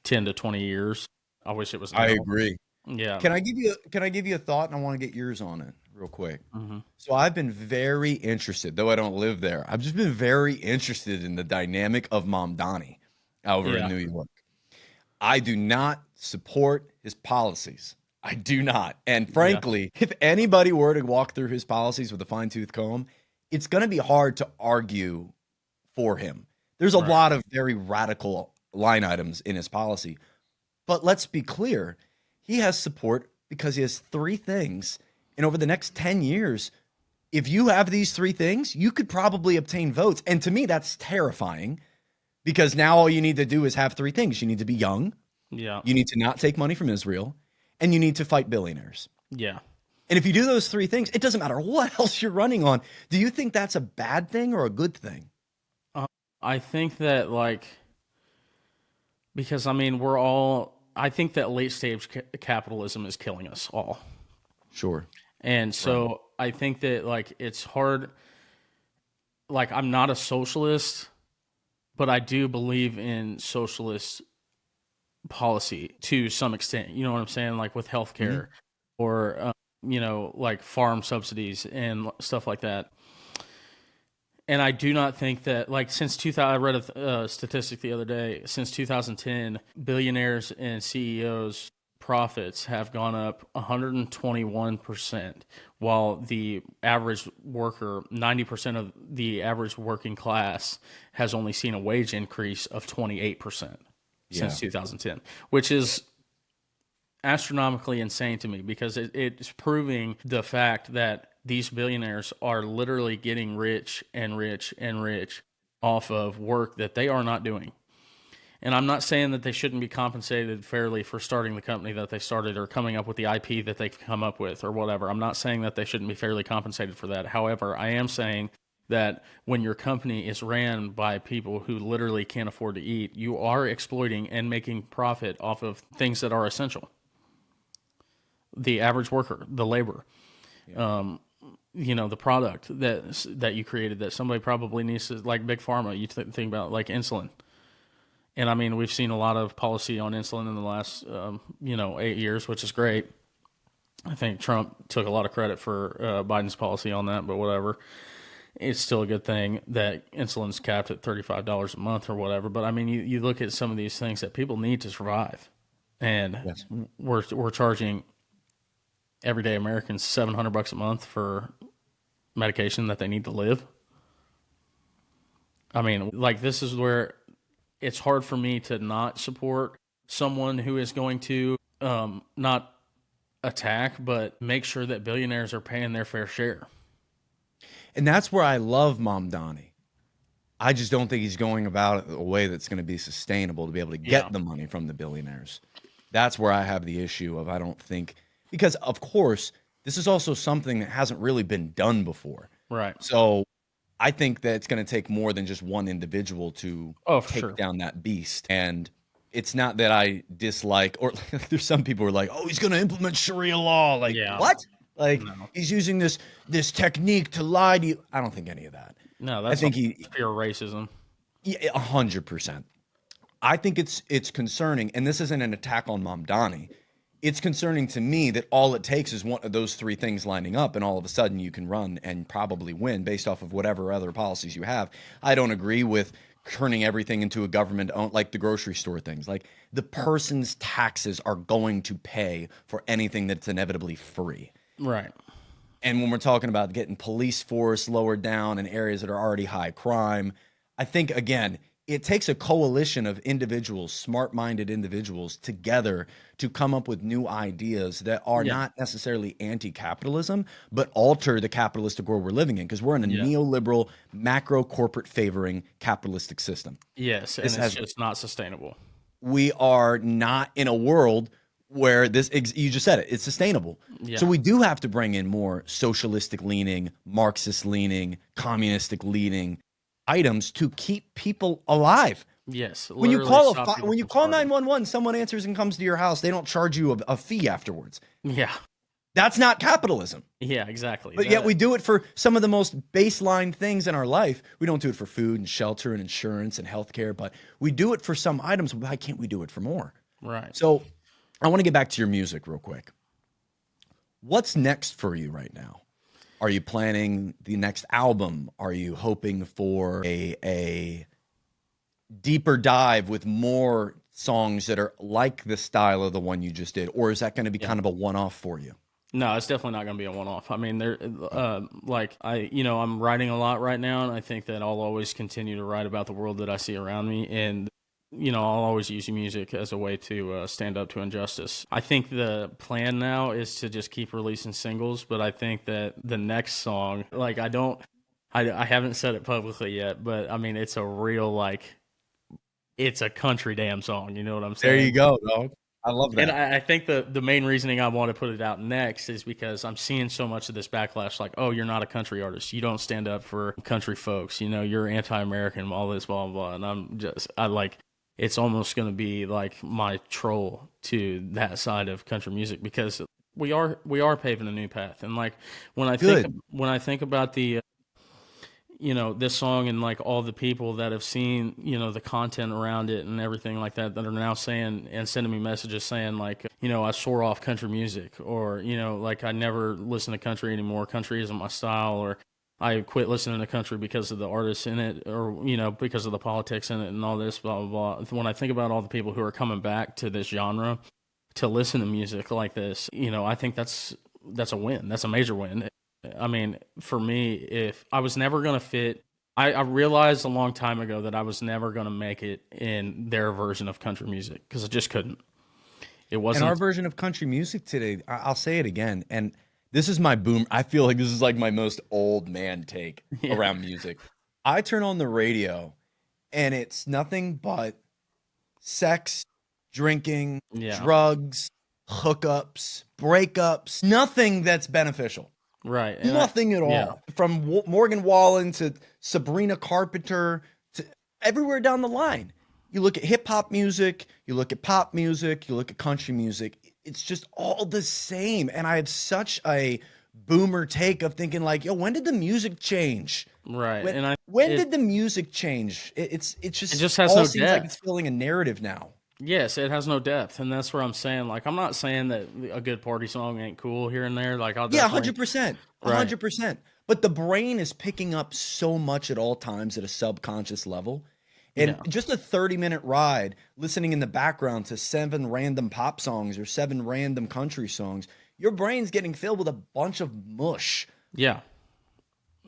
Speaker 2: 10 to 20 years. I wish it was now.
Speaker 1: I agree.
Speaker 2: Yeah.
Speaker 1: Can I give you a thought, and I want to get yours on it real quick?
Speaker 2: Mm-hmm.
Speaker 1: So I've been very interested, though I don't live there. I've just been very interested in the dynamic of Mamdani over in New York. I do not support his policies. I do not. And frankly, if anybody were to walk through his policies with a fine-tooth comb, it's going to be hard to argue for him. There's a lot of very radical line items in his policy. But let's be clear. He has support because he has three things. And over the next 10 years, if you have these three things, you could probably obtain votes. And to me, that's terrifying, because now all you need to do is have three things. You need to be young.
Speaker 2: Yeah.
Speaker 1: You need to not take money from Israel. And you need to fight billionaires.
Speaker 2: Yeah.
Speaker 1: And if you do those three things, it doesn't matter what else you're running on. Do you think that's a bad thing or a good thing?
Speaker 2: I think that, like, because, I mean, I think that late stage capitalism is killing us all.
Speaker 1: Sure.
Speaker 2: And so I think that, like, it's hard. Like, I'm not a socialist, but I do believe in socialist policy to some extent. You know what I'm saying? Like with healthcare or, like farm subsidies and stuff like that. And I do not think that, like, since 2000, I read a statistic the other day, since 2010, billionaires and CEOs' profits have gone up 121%, while the average worker, 90% of the average working class, has only seen a wage increase of 28% since 2010, which is astronomically insane to me, because it's proving the fact that these billionaires are literally getting rich and rich and rich off of work that they are not doing. And I'm not saying that they shouldn't be compensated fairly for starting the company that they started or coming up with the IP that they've come up with or whatever. I'm not saying that they shouldn't be fairly compensated for that. However, I am saying that when your company is ran by people who literally can't afford to eat, you are exploiting and making profit off of things that are essential. The average worker, the labor, the product that you created that somebody probably needs to, like big pharma. You think about, like, insulin. And I mean, we've seen a lot of policy on insulin in the last, 8 years, which is great. I think Trump took a lot of credit for Biden's policy on that, but whatever. It's still a good thing that insulin's capped at $35 a month or whatever. But I mean, you look at some of these things that people need to survive, and we're charging everyday Americans $700 a month for medication that they need to live. I mean, like, this is where it's hard for me to not support someone who is going to not attack, but make sure that billionaires are paying their fair share.
Speaker 1: And that's where I love Mamdani. I just don't think he's going about it a way that's going to be sustainable to be able to get the money from the billionaires. That's where I have the issue of, I don't think, because of course, this is also something that hasn't really been done before.
Speaker 2: Right.
Speaker 1: So I think that it's going to take more than just one individual to take down that beast. And it's not that I dislike, or there's some people who are like, oh, he's going to implement Sharia law. Like,
Speaker 2: Yeah.
Speaker 1: what? Like,
Speaker 2: No.
Speaker 1: he's using this technique to lie to you. I don't think any of that.
Speaker 2: No,
Speaker 1: I
Speaker 2: that's
Speaker 1: think
Speaker 2: pure racism.
Speaker 1: yeah, 100%. I think it's concerning, and this isn't an attack on Mamdani. It's concerning to me that all it takes is one of those three things lining up, and all of a sudden you can run and probably win based off of whatever other policies you have. I don't agree with turning everything into a government owned, like the grocery store things. Like the person's taxes are going to pay for anything that's inevitably free.
Speaker 2: Right.
Speaker 1: And when we're talking about getting police force lowered down in areas that are already high crime, I think, again, it takes a coalition of individuals, smart-minded individuals together to come up with new ideas that are not necessarily anti-capitalism, but alter the capitalistic world we're living in, because we're in a neoliberal, macro corporate favoring capitalistic system.
Speaker 2: Yes, and it's just not sustainable.
Speaker 1: We are not in a world where you just said it, it's sustainable.
Speaker 2: Yeah.
Speaker 1: So we do have to bring in more socialistic leaning, Marxist leaning, communistic leaning items to keep people alive.
Speaker 2: Yes.
Speaker 1: When you call 911, someone answers and comes to your house. They don't charge you a fee afterwards.
Speaker 2: Yeah.
Speaker 1: That's not capitalism.
Speaker 2: Yeah, exactly.
Speaker 1: But yet we do it for some of the most baseline things in our life. We don't do it for food and shelter and insurance and healthcare, but we do it for some items. Why can't we do it for more?
Speaker 2: Right.
Speaker 1: So I want to get back to your music real quick. What's next for you right now? Are you planning the next album? Are you hoping for a deeper dive with more songs that are like the style of the one you just did? Or is that going to be kind of a one-off for you?
Speaker 2: No, it's definitely not going to be a one-off. I mean, I'm writing a lot right now, and I think that I'll always continue to write about the world that I see around me. And I'll always use music as a way to stand up to injustice. I think the plan now is to just keep releasing singles, but I think that the next song, I haven't said it publicly yet, but I mean, it's a real, it's a country damn song. You know what I'm saying?
Speaker 1: There you go, dog. I love that.
Speaker 2: And I think the main reasoning I want to put it out next is because I'm seeing so much of this backlash, like, oh, you're not a country artist. You don't stand up for country folks. You're anti-American, all this, blah, blah, blah. And it's almost going to be like my troll to that side of country music, because we are paving a new path. And when I think about the this song and all the people that have seen the content around it and everything like that are now saying and sending me messages saying I swore off country music, or I never listen to country anymore, country isn't my style, or I quit listening to country because of the artists in it, or, because of the politics in it and all this, blah, blah, blah. When I think about all the people who are coming back to this genre to listen to music like this, I think that's a win. That's a major win. I mean, for me, if I was never going to fit, I realized a long time ago that I was never going to make it in their version of country music, because I just couldn't. It wasn't.
Speaker 1: And our version of country music today, I'll say it again, and this is my boom. I feel like this is my most old man take around music. I turn on the radio and it's nothing but sex, drinking, drugs, hookups, breakups, nothing that's beneficial.
Speaker 2: Right.
Speaker 1: And nothing at all. Yeah. From Morgan Wallen to Sabrina Carpenter to everywhere down the line. You look at hip hop music, you look at pop music, you look at country music. It's just all the same. And I have such a boomer take of thinking when did the music change?
Speaker 2: Right.
Speaker 1: When did the music change? It just
Speaker 2: has no depth.
Speaker 1: Like it's filling a narrative now.
Speaker 2: Yes, it has no depth. And that's where I'm saying, I'm not saying that a good party song ain't cool here and there. I'll
Speaker 1: 100%. 100%. But the brain is picking up so much at all times at a subconscious level. And just a 30-minute ride, listening in the background to 7 random pop songs or 7 random country songs, your brain's getting filled with a bunch of mush.
Speaker 2: Yeah,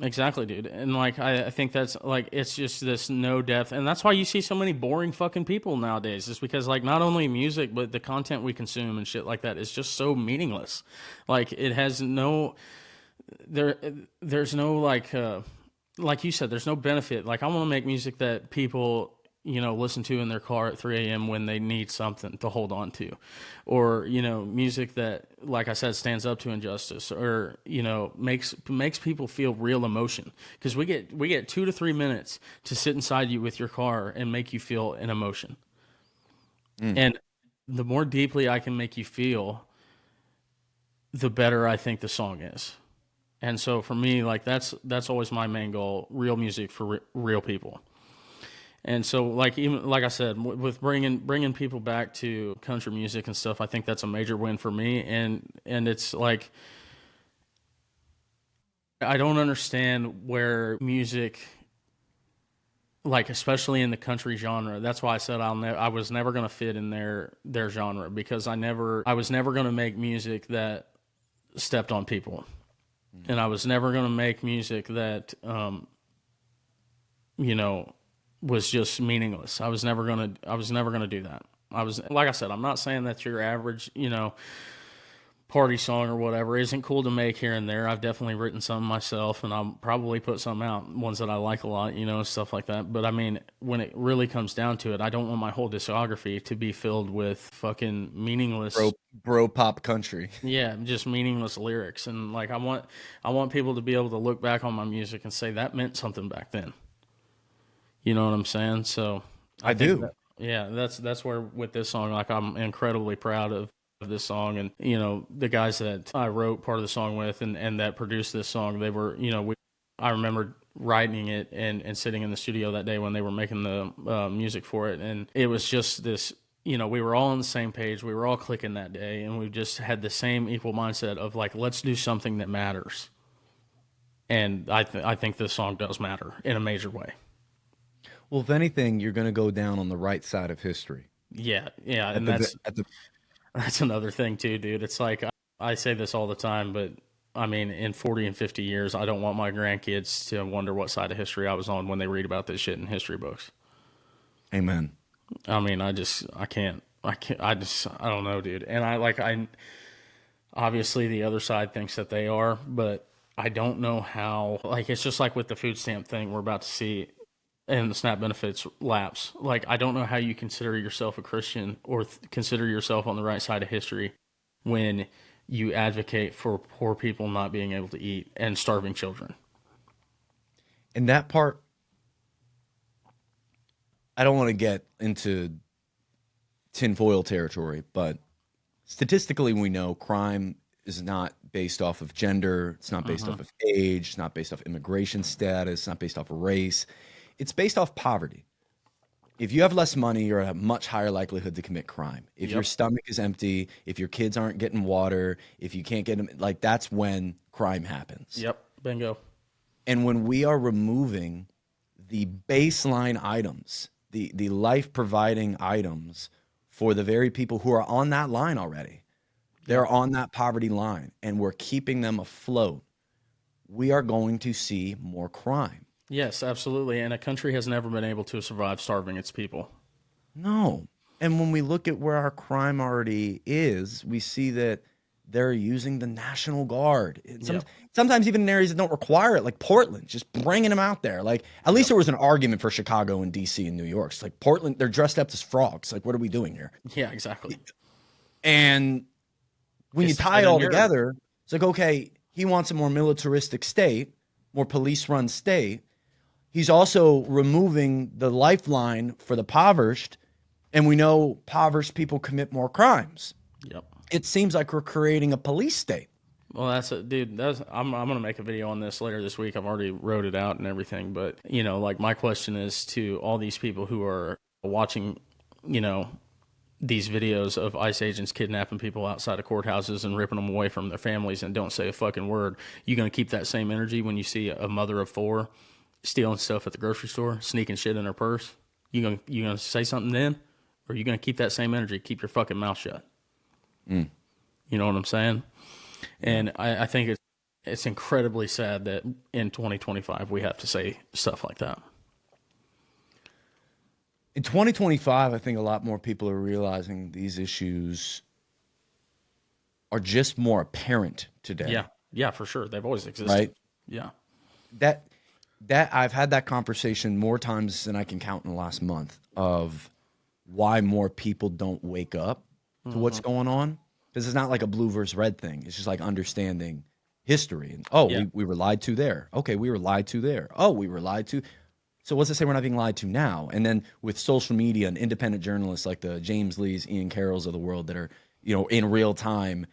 Speaker 2: exactly, dude. And I think that's it's just this no depth. And that's why you see so many boring fucking people nowadays. It's because not only music, but the content we consume and shit like that is just so meaningless. It has no, there's no like you said, there's no benefit. I want to make music that people, listen to in their car at 3 a.m. when they need something to hold on to, or, music that, like I said, stands up to injustice, or, makes people feel real emotion. Because we get 2 to 3 minutes to sit inside you with your car and make you feel an emotion. And the more deeply I can make you feel, the better I think the song is. And so for me, like that's always my main goal: real music for real people. And so, like even like I said, with bringing people back to country music and stuff, I think that's a major win for me. And it's like I don't understand where music, like especially in the country genre. That's why I said I was never going to fit in their genre, because I was never going to make music that stepped on people, and I was never going to make music that you know, was just meaningless. I was never gonna do that. I was, like I said, I'm not saying that your average, you know, party song or whatever isn't cool to make here and there. I've definitely written some myself, and I'll probably put some out, ones that I like a lot, you know, stuff like that. But I mean, when it really comes down to it, I don't want my whole discography to be filled with fucking meaningless
Speaker 1: Bro pop country.
Speaker 2: yeah, just meaningless lyrics. And like I want people to be able to look back on my music and say that meant something back then. You know what I'm saying? So
Speaker 1: I do.
Speaker 2: yeah, that's where with this song, like I'm incredibly proud of this song. And you know, the guys that I wrote part of the song with and that produced this song, they were, you know, I remember writing it and sitting in the studio that day when they were making the music for it, and it was just this, you know, we were all on the same page, we were all clicking that day, and we just had the same equal mindset of like, let's do something that matters. And I think this song does matter in a major way.
Speaker 1: Well, if anything, you're going to go down on the right side of history.
Speaker 2: Yeah, yeah,
Speaker 1: At
Speaker 2: and
Speaker 1: the,
Speaker 2: that's another thing too, dude. It's like I say this all the time, but I mean, in 40 and 50 years, I don't want my grandkids to wonder what side of history I was on when they read about this shit in history books.
Speaker 1: Amen.
Speaker 2: I mean, I can't, I don't know, dude. And I obviously the other side thinks that they are, but I don't know how, like, it's just like with the food stamp thing we're about to see and the SNAP benefits lapse. Like, I don't know how you consider yourself a Christian or consider yourself on the right side of history when you advocate for poor people not being able to eat and starving children.
Speaker 1: And that part, I don't want to get into tinfoil territory, but statistically, we know crime is not based off of gender. It's not based off of age. It's not based off immigration status. It's not based off of race. It's based off poverty. If you have less money, you're at a much higher likelihood to commit crime. If your stomach is empty, if your kids aren't getting water, if you can't get them, like that's when crime happens.
Speaker 2: Yep, bingo.
Speaker 1: And when we are removing the baseline items, the life providing items for the very people who are on that line already, they're on that poverty line, and we're keeping them afloat, we are going to see more crime.
Speaker 2: Yes, absolutely. And a country has never been able to survive starving its people.
Speaker 1: No. And when we look at where our crime already is, we see that they're using the National Guard. Sometimes even in areas that don't require it, like Portland, just bringing them out there. Like, at least there was an argument for Chicago and D.C. and New York. It's like Portland, they're dressed up as frogs. Like, what are we doing here?
Speaker 2: Yeah, exactly.
Speaker 1: And when you tie it all together, it's like, okay, he wants a more militaristic state, more police-run state. He's also removing the lifeline for the impoverished, and we know impoverished people commit more crimes.
Speaker 2: Yep.
Speaker 1: It seems like we're creating a police state.
Speaker 2: Well, I'm gonna make a video on this later this week. I've already wrote it out and everything. But you know, like my question is to all these people who are watching, you know, these videos of ICE agents kidnapping people outside of courthouses and ripping them away from their families and don't say a fucking word. You gonna keep that same energy when you see a mother of four stealing stuff at the grocery store, sneaking shit in her purse? You gonna say something then, or are you gonna keep that same energy? Keep your fucking mouth shut. You know what I'm saying? And I think it's incredibly sad that in 2025 we have to say stuff like that.
Speaker 1: In 2025, I think a lot more people are realizing these issues are just more apparent today.
Speaker 2: Yeah, for sure. They've always existed.
Speaker 1: Right?
Speaker 2: Yeah.
Speaker 1: That I've had that conversation more times than I can count in the last month of why more people don't wake up to what's going on. Because it's not like a blue versus red thing. It's just like understanding history. And we were lied to there. Okay, we were lied to there. Oh, we were lied to. So what's to say we're not being lied to now? And then with social media and independent journalists like the James Lees, Ian Carrolls of the world that are, in real time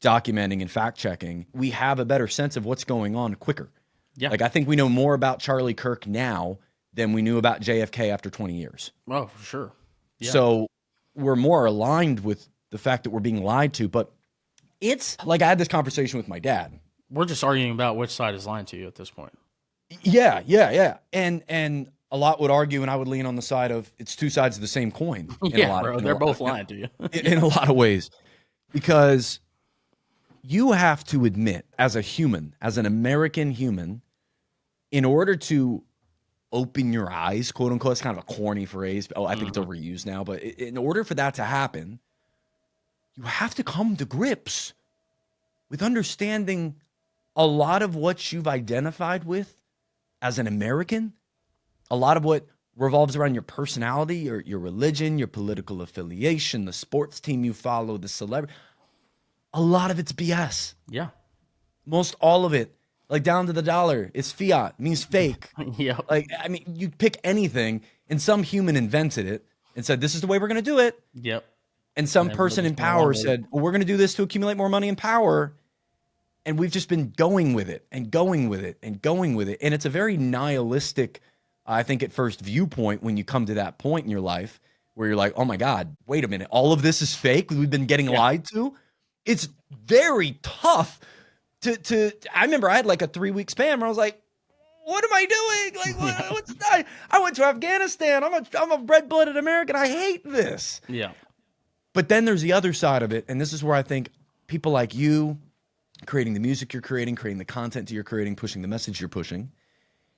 Speaker 1: documenting and fact checking, we have a better sense of what's going on quicker.
Speaker 2: Yeah.
Speaker 1: Like I think we know more about Charlie Kirk now than we knew about JFK after 20 years.
Speaker 2: Oh, for sure. Yeah.
Speaker 1: So we're more aligned with the fact that we're being lied to. But it's like I had this conversation with my dad.
Speaker 2: We're just arguing about which side is lying to you at this point.
Speaker 1: Yeah. And a lot would argue, and I would lean on the side of it's two sides of the same coin.
Speaker 2: They're both lying to you.
Speaker 1: In a lot of ways. Because you have to admit, as a human, as an American human, in order to open your eyes, quote unquote, it's kind of a corny phrase. I think it's overused now. But in order for that to happen, you have to come to grips with understanding a lot of what you've identified with as an American, a lot of what revolves around your personality, your religion, your political affiliation, the sports team you follow, the celebrity. A lot of it's BS.
Speaker 2: Yeah.
Speaker 1: Most all of it, like down to the dollar, it's fiat, means fake.
Speaker 2: Yeah.
Speaker 1: Like, I mean, you pick anything and some human invented it and said, this is the way we're going to do it.
Speaker 2: Yep.
Speaker 1: And some person in power said, well, we're going to do this to accumulate more money and power. And we've just been going with it and going with it and going with it. And it's a very nihilistic, I think, at first viewpoint when you come to that point in your life where you're like, oh my God, wait a minute. All of this is fake. We've been getting lied to. It's very tough to I remember I had like a 3-week span where I was like, what am I doing? Like, what's that? I went to Afghanistan. I'm a red-blooded American. I hate this.
Speaker 2: Yeah.
Speaker 1: But then there's the other side of it. And this is where I think people like you, creating the music you're creating the content you're creating, pushing the message you're pushing,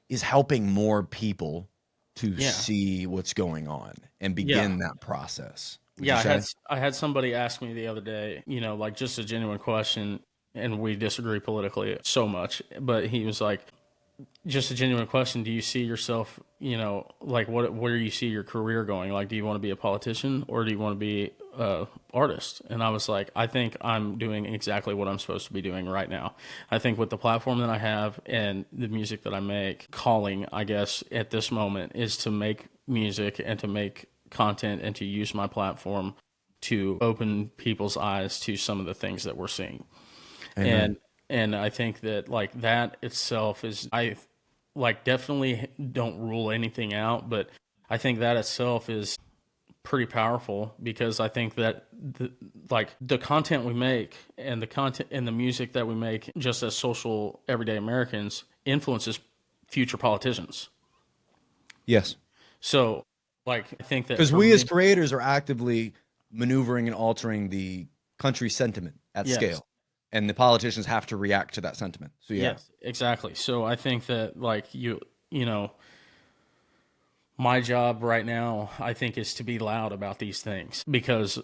Speaker 1: is helping more people to see what's going on and begin that process.
Speaker 2: I had somebody ask me the other day, like just a genuine question, and we disagree politically so much, but he was like, just a genuine question. Do you see yourself, like where do you see your career going? Like, do you want to be a politician or do you want to be a artist? And I was like, I think I'm doing exactly what I'm supposed to be doing right now. I think with the platform that I have and the music that I make, calling, I guess, at this moment is to make music and to make content and to use my platform to open people's eyes to some of the things that we're seeing.
Speaker 1: Amen.
Speaker 2: And I think that like that itself is, I like definitely don't rule anything out, but I think that itself is pretty powerful because I think that the content we make and the content and the music that we make just as social everyday Americans influences future politicians.
Speaker 1: Yes.
Speaker 2: So like, I think that
Speaker 1: because we as creators are actively maneuvering and altering the country's sentiment at scale. And the politicians have to react to that sentiment. So
Speaker 2: yes, exactly. So I think that like my job right now, I think, is to be loud about these things because,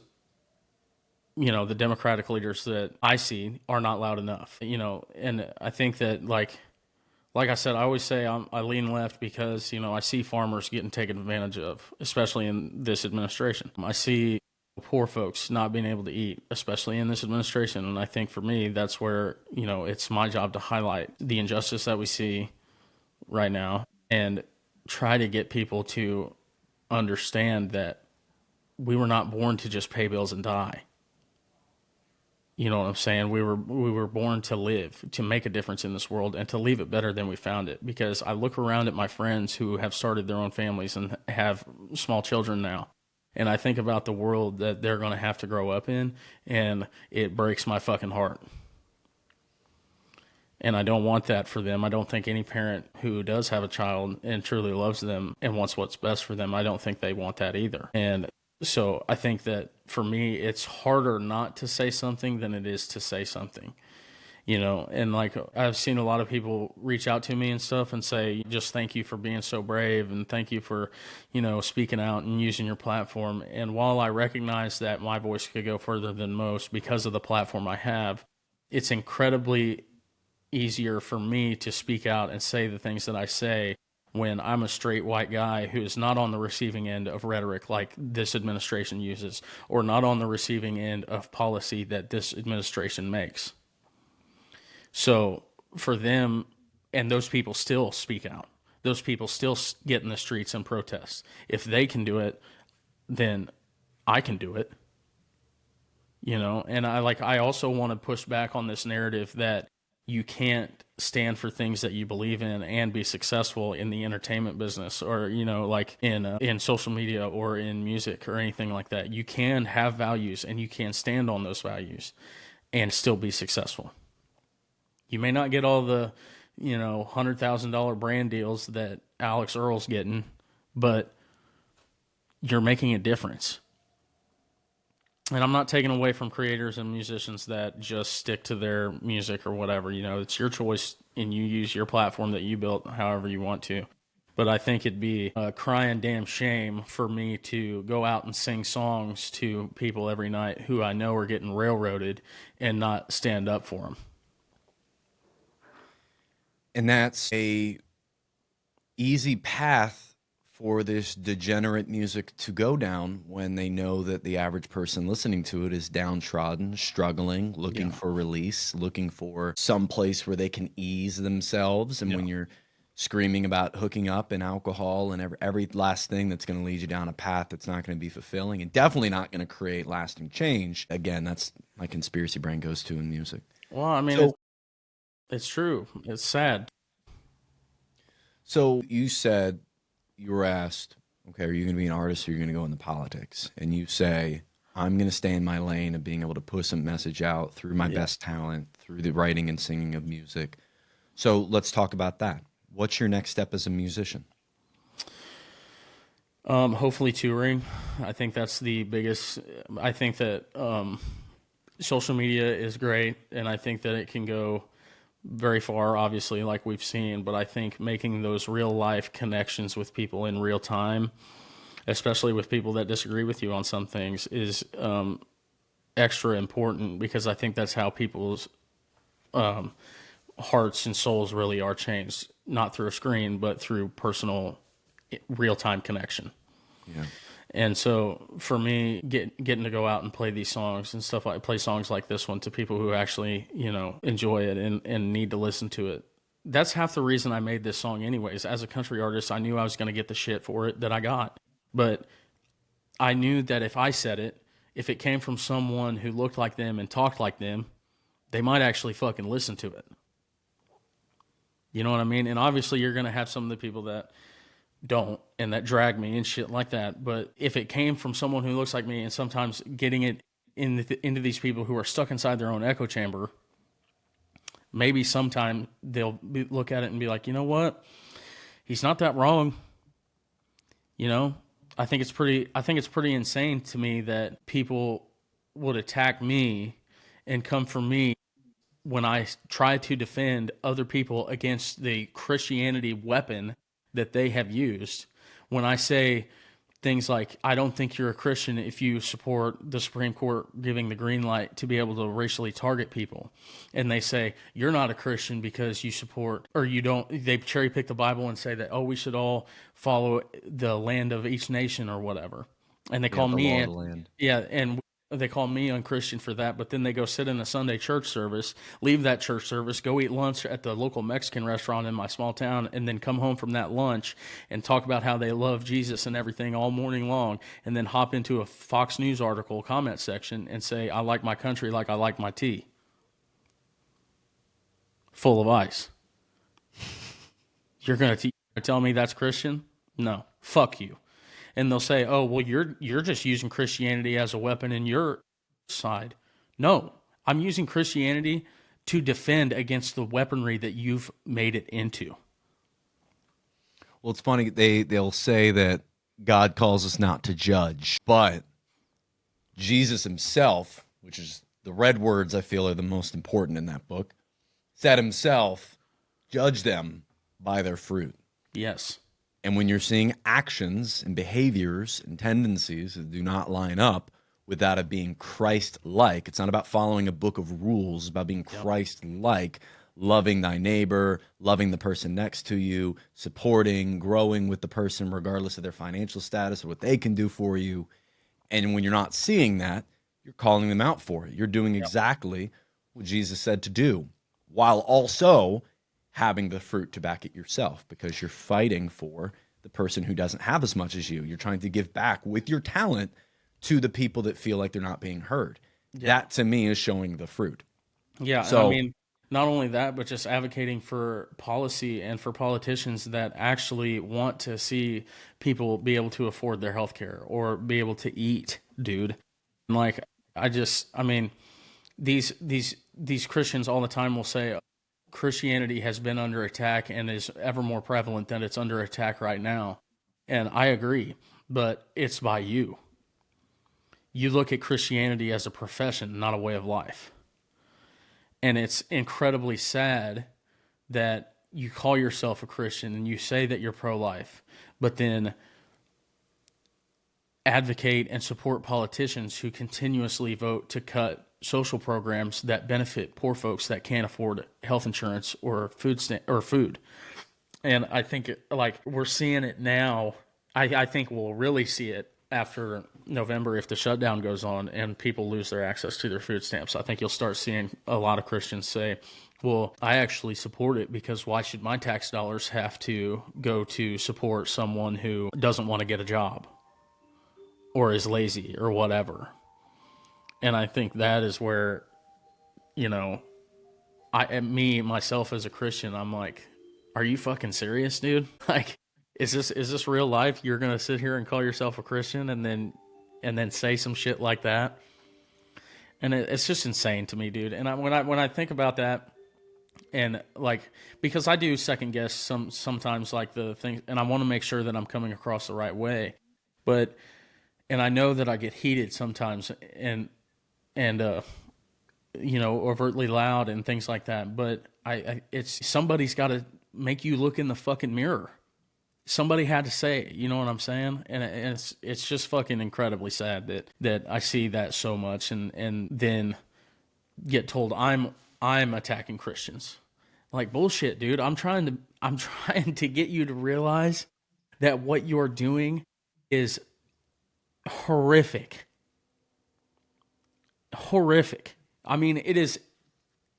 Speaker 2: the Democratic leaders that I see are not loud enough, and I think that like I said, I always say I lean left because, I see farmers getting taken advantage of, especially in this administration. I see poor folks not being able to eat, especially in this administration. And I think for me, that's where, it's my job to highlight the injustice that we see right now and try to get people to understand that we were not born to just pay bills and die. You know what I'm saying? We were born to live, to make a difference in this world and to leave it better than we found it. Because I look around at my friends who have started their own families and have small children now. And I think about the world that they're going to have to grow up in, and it breaks my fucking heart. And I don't want that for them. I don't think any parent who does have a child and truly loves them and wants what's best for them, I don't think they want that either. And so I think that for me, it's harder not to say something than it is to say something. And like I've seen a lot of people reach out to me and stuff and say, just thank you for being so brave and thank you for, speaking out and using your platform. And while I recognize that my voice could go further than most because of the platform I have, it's incredibly easier for me to speak out and say the things that I say when I'm a straight white guy who is not on the receiving end of rhetoric like this administration uses or not on the receiving end of policy that this administration makes. So for them, and those people still speak out. those people still get in the streets and protest. If they can do it, then I can do it. You know, and I also want to push back on this narrative that you can't stand for things that you believe in and be successful in the entertainment business, or, you know, like in social media or in music or anything like that. You can have values and you can stand on those values and still be successful. You may not get all the, you know, $100,000 brand deals that Alex Earl's getting, but you're making a difference. And I'm not taking away from creators and musicians that just stick to their music or whatever. You know, it's your choice and you use your platform that you built however you want to. But I think it'd be a crying damn shame for me to go out and sing songs to people every night who I know are getting railroaded and not stand up for them.
Speaker 1: And that's a easy path for this degenerate music to go down when they know that the average person listening to it is downtrodden, struggling, looking for release, looking for some place where they can ease themselves. And when you're screaming about hooking up and alcohol and every last thing that's going to lead you down a path that's not going to be fulfilling and definitely not going to create lasting change, again, that's my conspiracy brain goes to in music.
Speaker 2: Well, I mean, it's true. It's sad.
Speaker 1: So you said, you were asked, okay, are you going to be an artist or are you going to go into politics? And you say, I'm going to stay in my lane of being able to push a message out through my best talent, through the writing and singing of music. So let's talk about that. What's your next step as a musician?
Speaker 2: Hopefully touring. I think that's the biggest. I think that social media is great, and I think that it can go very far, obviously, like we've seen, but I think making those real life connections with people in real time, especially with people that disagree with you on some things, is extra important, because I think that's how people's hearts and souls really are changed, not through a screen, but through personal real time connection.
Speaker 1: Yeah.
Speaker 2: And so for me, getting to go out and play these songs and stuff, like play songs like this one to people who actually, you know, enjoy it and need to listen to it. That's half the reason I made this song anyways. As a country artist, I knew I was going to get the shit for it that I got. But I knew that if I said it, if it came from someone who looked like them and talked like them, they might actually fucking listen to it. You know what I mean? And obviously you're going to have some of the people that don't and that drag me and shit like that, but if it came from someone who looks like me, and sometimes getting it into these people who are stuck inside their own echo chamber, maybe sometime they'll look at it and be like, you know what, he's not that wrong. You know, I think it's pretty insane to me that people would attack me and come for me when I try to defend other people against the Christianity weapon that they have used. When I say things like, I don't think you're a Christian if you support the Supreme Court giving the green light to be able to racially target people. And they say, you're not a Christian because you support, or you don't, they cherry pick the Bible and say that, oh, we should all follow the land of each nation or whatever. And they call me, and they call me unchristian for that, but then they go sit in a Sunday church service, leave that church service, go eat lunch at the local Mexican restaurant in my small town, and then come home from that lunch and talk about how they love Jesus and everything all morning long, and then hop into a Fox News article comment section and say, I like my country like I like my tea. Full of ice. You're going to tell me that's Christian? No. Fuck you. And they'll say, oh, well, you're just using Christianity as a weapon in your side. No, I'm using Christianity to defend against the weaponry that you've made it into.
Speaker 1: Well, it's funny. They'll say that God calls us not to judge, but Jesus himself, which is the red words I feel are the most important in that book, said himself, judge them by their fruit.
Speaker 2: Yes.
Speaker 1: And when you're seeing actions and behaviors and tendencies that do not line up with that of being Christ-like, it's not about following a book of rules, it's about being Christ-like, loving thy neighbor, loving the person next to you, supporting, growing with the person regardless of their financial status or what they can do for you. And when you're not seeing that, you're calling them out for it. You're doing exactly what Jesus said to do, while also having the fruit to back it yourself, because you're fighting for the person who doesn't have as much as you. You're trying to give back with your talent to the people that feel like they're not being heard. That to me is showing the fruit.
Speaker 2: Yeah,
Speaker 1: So,
Speaker 2: I mean, not only that, but just advocating for policy and for politicians that actually want to see people be able to afford their health care or be able to eat, dude. And like, I mean, these Christians all the time will say Christianity has been under attack and is ever more prevalent than it's under attack right now. And I agree, but it's by you. You look at Christianity as a profession, not a way of life. And it's incredibly sad that you call yourself a Christian and you say that you're pro-life, but then advocate and support politicians who continuously vote to cut social programs that benefit poor folks that can't afford health insurance or food. And I think we're seeing it now. I think we'll really see it after November if the shutdown goes on and people lose their access to their food stamps. I think you'll start seeing a lot of Christians say, well, I actually support it because why should my tax dollars have to go to support someone who doesn't want to get a job or is lazy or whatever? And I think that is where, myself as a Christian, I'm like, are you fucking serious, dude? Like, is this real life? You're gonna sit here and call yourself a Christian and then say some shit like that? And it's just insane to me, dude. And when I think about that, and like, because I do second guess sometimes like the thing, and I want to make sure that I'm coming across the right way, and I know that I get heated sometimes and overtly loud and things like that. But it's somebody's got to make you look in the fucking mirror. Somebody had to say it, you know what I'm saying? And it's just fucking incredibly sad that I see that so much and then get told I'm attacking Christians. Like, bullshit, dude. I'm trying to get you to realize that what you're doing is horrific. Horrific. I mean, it is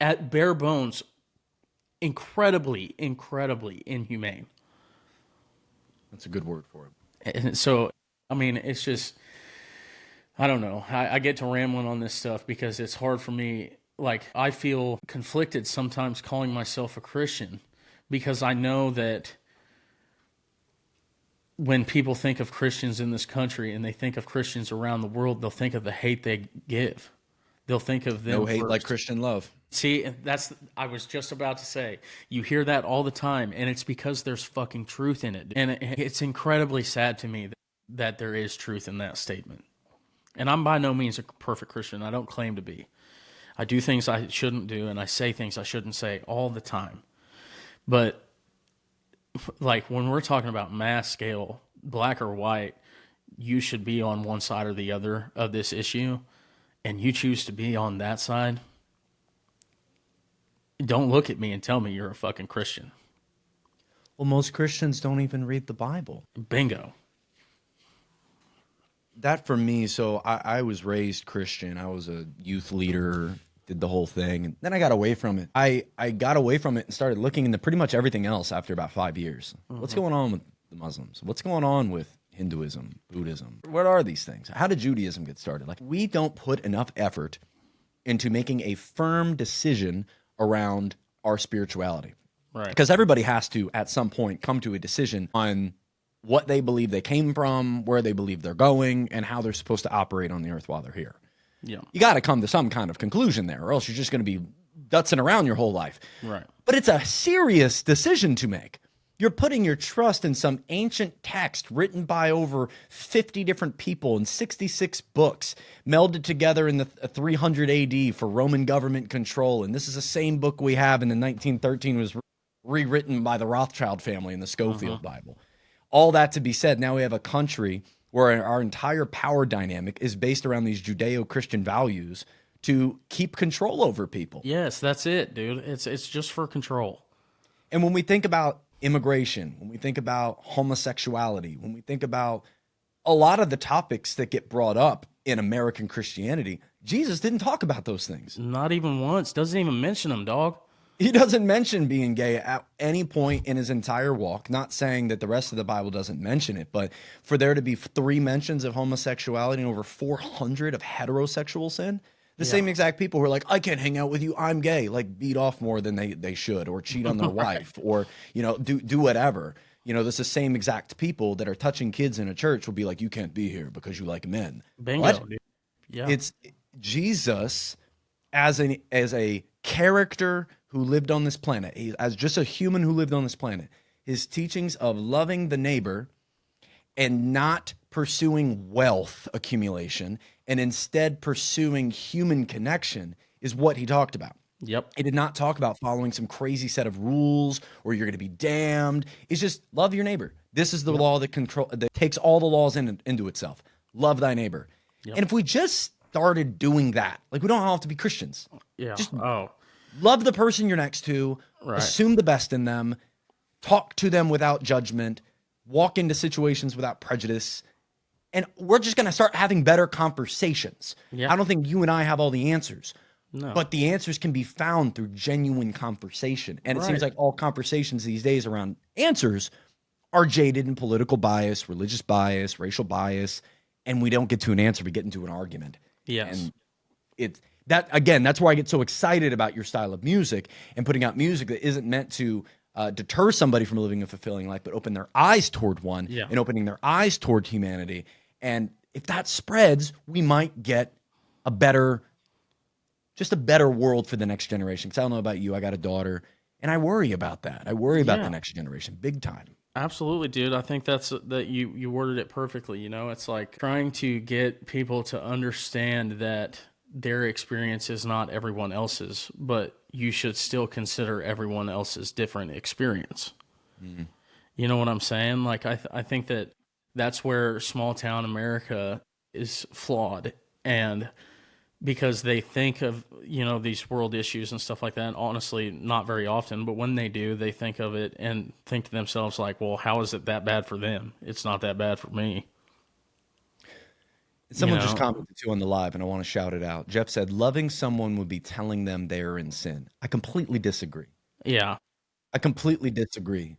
Speaker 2: at bare bones incredibly, incredibly inhumane.
Speaker 1: That's a good word for it.
Speaker 2: And so, I mean, it's just, I don't know. I get to rambling on this stuff because it's hard for me. Like, I feel conflicted sometimes calling myself a Christian because I know that when people think of Christians in this country and they think of Christians around the world, they'll think of the hate they give. They'll think of them.
Speaker 1: No hate
Speaker 2: first.
Speaker 1: like Christian love.
Speaker 2: See, I was just about to say, you hear that all the time, and it's because there's fucking truth in it. And it's incredibly sad to me that there is truth in that statement. And I'm by no means a perfect Christian. I don't claim to be. I do things I shouldn't do, and I say things I shouldn't say all the time. But, like, when we're talking about mass scale, black or white, you should be on one side or the other of this issue, and you choose to be on that side. Don't look at me and tell me you're a fucking Christian.
Speaker 1: Well, most Christians don't even read the Bible.
Speaker 2: Bingo.
Speaker 1: That for me, so I was raised Christian. I was a youth leader, did the whole thing. And then I got away from it. I got away from it and started looking into pretty much everything else after about 5 years. Mm-hmm. What's going on with the Muslims? What's going on with Hinduism, Buddhism? What are these things? How did Judaism get started? Like, we don't put enough effort into making a firm decision around our spirituality.
Speaker 2: Right.
Speaker 1: Because everybody has to, at some point, come to a decision on what they believe they came from, where they believe they're going, and how they're supposed to operate on the earth while they're here.
Speaker 2: Yeah.
Speaker 1: You got to come to some kind of conclusion there, or else you're just going to be dutzing around your whole life.
Speaker 2: Right.
Speaker 1: But it's a serious decision to make. You're putting your trust in some ancient text written by over 50 different people in 66 books, melded together in the 300 AD for Roman government control. And this is the same book we have in the 1913 was rewritten by the Rothschild family in the Schofield Bible. All that to be said, now we have a country where our entire power dynamic is based around these Judeo-Christian values to keep control over people.
Speaker 2: Yes, that's it, dude. It's just for control.
Speaker 1: And when we think about immigration, when we think about homosexuality, when we think about a lot of the topics that get brought up in American Christianity, Jesus didn't talk about those things.
Speaker 2: Not even once. Doesn't even mention them, dog.
Speaker 1: He doesn't mention being gay at any point in his entire walk. Not saying that the rest of the Bible doesn't mention it, but for there to be 3 mentions of homosexuality and over 400 of heterosexual sin, the
Speaker 2: Yeah.
Speaker 1: same exact people who are like, I can't hang out with you, I'm gay, like beat off more than they should, or cheat on their wife, or do whatever. This is the same exact people that are touching kids in a church will be like, you can't be here because you like men.
Speaker 2: Bingo,
Speaker 1: What?
Speaker 2: dude. Yeah.
Speaker 1: It's Jesus as a character who lived on this planet, as just a human who lived on this planet. His teachings of loving the neighbor and not pursuing wealth accumulation and instead pursuing human connection is what he talked about.
Speaker 2: Yep.
Speaker 1: He did not talk about following some crazy set of rules or you're going to be damned. It's just love your neighbor. This is the law that takes all the laws into itself. Love thy neighbor.
Speaker 2: Yep.
Speaker 1: And if we just started doing that, like we don't have to be Christians.
Speaker 2: Yeah.
Speaker 1: Just
Speaker 2: oh,
Speaker 1: love the person you're next to,
Speaker 2: Right.
Speaker 1: assume the best in them, talk to them without judgment, walk into situations without prejudice, and we're just going to start having better conversations.
Speaker 2: Yeah.
Speaker 1: I don't think you and I have all the answers.
Speaker 2: No.
Speaker 1: But the answers can be found through genuine conversation. And it seems
Speaker 2: Right.
Speaker 1: like all conversations these days around answers are jaded in political bias, religious bias, racial bias, and we don't get to an answer, we get into an argument.
Speaker 2: Yes.
Speaker 1: And that's why I get so excited about your style of music and putting out music that isn't meant to deter somebody from living a fulfilling life, but open their eyes toward one and opening their eyes toward humanity. And if that spreads, we might get a better world for the next generation. Because I don't know about you, I got a daughter, and I worry about that. I worry about the next generation big time.
Speaker 2: Absolutely, dude. I think that you worded it perfectly. It's like trying to get people to understand that their experience is not everyone else's, but you should still consider everyone else's different experience. Mm-hmm. You know what I'm saying? Like, I think that's where small town America is flawed. And because they think of, these world issues and stuff like that, honestly, not very often, but when they do, they think of it and think to themselves like, well, how is it that bad for them? It's not that bad for me.
Speaker 1: Someone just commented too on the live, and I want to shout it out. Jeff said, loving someone would be telling them they're in sin. I completely disagree.
Speaker 2: Yeah.
Speaker 1: I completely disagree.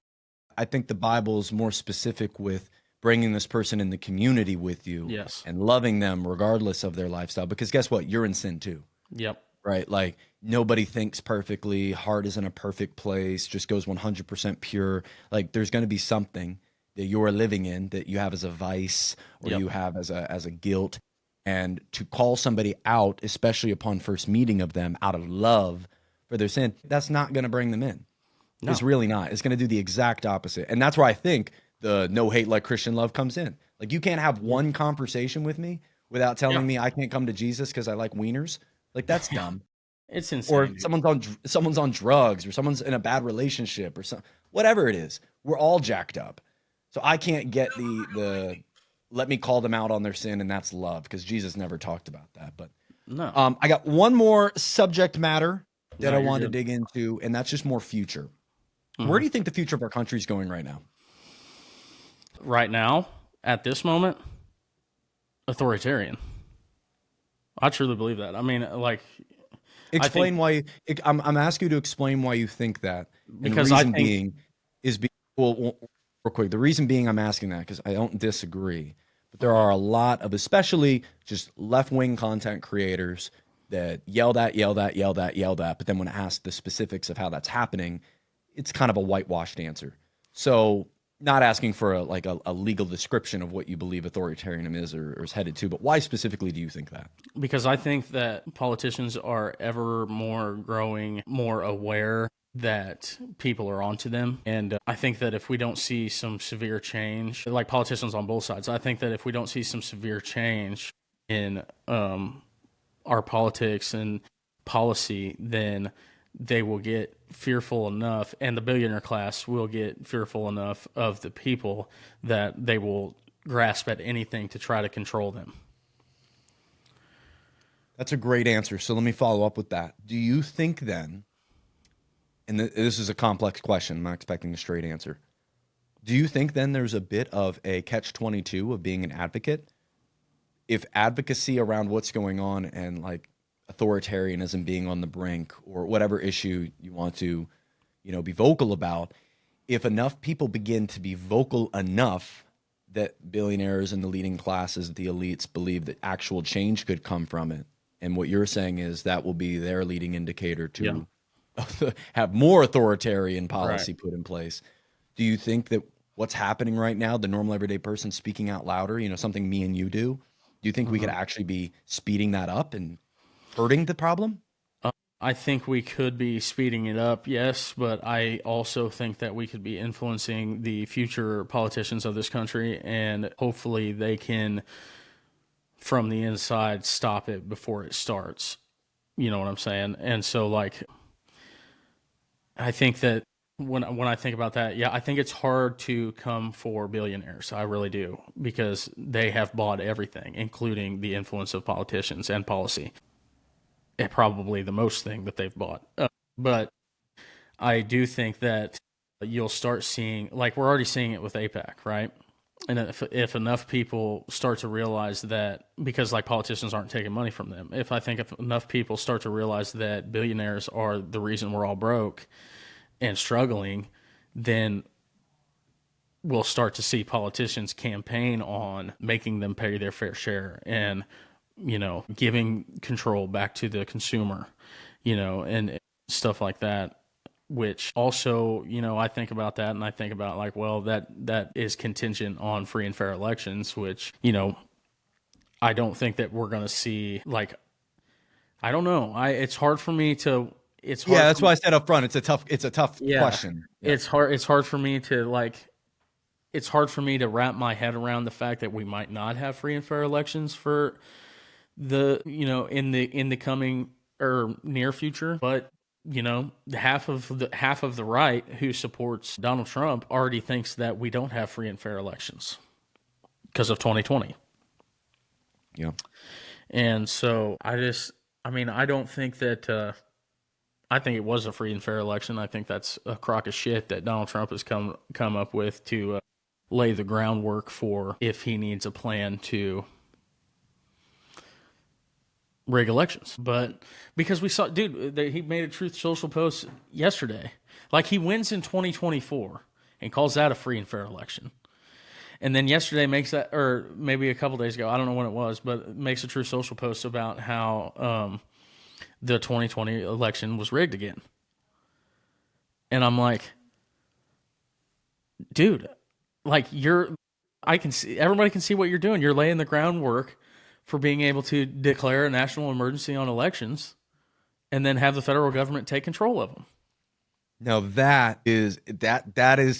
Speaker 1: I think the Bible is more specific with bringing this person in the community with you and loving them regardless of their lifestyle. Because guess what? You're in sin too.
Speaker 2: Yep.
Speaker 1: Right? Like nobody thinks perfectly. Heart isn't a perfect place. Just goes 100% pure. Like there's going to be something that you're living in that you have as a vice or you have as a guilt. And to call somebody out, especially upon first meeting of them out of love for their sin, that's not going to bring them in. No. It's really not. It's going to do the exact opposite. And that's where I think the no hate like Christian love comes in. Like you can't have one conversation with me without telling me I can't come to Jesus because I like wieners. Like that's dumb.
Speaker 2: It's insane.
Speaker 1: Or someone's on drugs or someone's in a bad relationship or something. Whatever it is, we're all jacked up. So I can't get the let me call them out on their sin and that's love because Jesus never talked about that. But
Speaker 2: no,
Speaker 1: I got one more subject matter that I want to dig into, and that's just more future. Mm-hmm. Where do you think the future of our country is going right now?
Speaker 2: Right now, at this moment, authoritarian. I truly believe that. I mean, like,
Speaker 1: explain why. I'm asking you to explain why you think that.
Speaker 2: Because
Speaker 1: real quick. The reason being, I'm asking that because I don't disagree, but there are a lot of, especially just left-wing content creators that yell that, but then when asked the specifics of how that's happening, it's kind of a whitewashed answer. So. Not asking for a legal description of what you believe authoritarianism is or is headed to, but why specifically do you think that?
Speaker 2: Because I think that politicians are ever more growing more aware that people are onto them. And I think that if we don't see some severe change, like politicians on both sides, I think that if we don't see some severe change in our politics and policy, then they will get fearful enough, and the billionaire class will get fearful enough of the people that they will grasp at anything to try to control them.
Speaker 1: That's a great answer. So let me follow up with that. Do you think then, and this is a complex question, I'm not expecting a straight answer. Do you think then there's a bit of a catch-22 of being an advocate? If advocacy around what's going on and like authoritarianism being on the brink, or whatever issue you want to, be vocal about, if enough people begin to be vocal enough that billionaires and the leading classes, the elites, believe that actual change could come from it. And what you're saying is that will be their leading indicator to have more authoritarian policy put in place. Do you think that what's happening right now, the normal everyday person speaking out louder, something me and you do you think we could actually be speeding that up and hurting the problem?
Speaker 2: I think we could be speeding it up, yes, but I also think that we could be influencing the future politicians of this country, and hopefully they can, from the inside, stop it before it starts. You know what I'm saying? And so, like, I think that when I think about that, yeah, I think it's hard to come for billionaires. I really do, because they have bought everything, including the influence of politicians and policy. And probably the most thing that they've bought. But I do think that you'll start seeing, like we're already seeing it with APAC, right? And if enough people start to realize that, because like politicians aren't taking money from them, if enough people start to realize that billionaires are the reason we're all broke and struggling, then we'll start to see politicians campaign on making them pay their fair share and, giving control back to the consumer, and stuff like that, which also, I think about that and I think about like, well, that is contingent on free and fair elections, which, I don't think that we're going to see. Like, I don't know. It's hard for me to,
Speaker 1: that's why I said up front, it's a tough question. Yeah.
Speaker 2: It's hard for me to it's hard for me to wrap my head around the fact that we might not have free and fair elections for the, in the coming or near future. But, half of the right who supports Donald Trump already thinks that we don't have free and fair elections because of 2020.
Speaker 1: Yeah.
Speaker 2: And so I don't think that, I think it was a free and fair election. I think that's a crock of shit that Donald Trump has come up with to lay the groundwork for if he needs a plan to rig elections. But because we saw, dude, he made a Truth Social post yesterday. Like, he wins in 2024 and calls that a free and fair election. And then yesterday makes that, or maybe a couple days ago, I don't know when it was, but makes a Truth Social post about how the 2020 election was rigged again. And I'm like, dude, like everybody can see what you're doing. You're laying the groundwork for being able to declare a national emergency on elections and then have the federal government take control of them.
Speaker 1: Now that is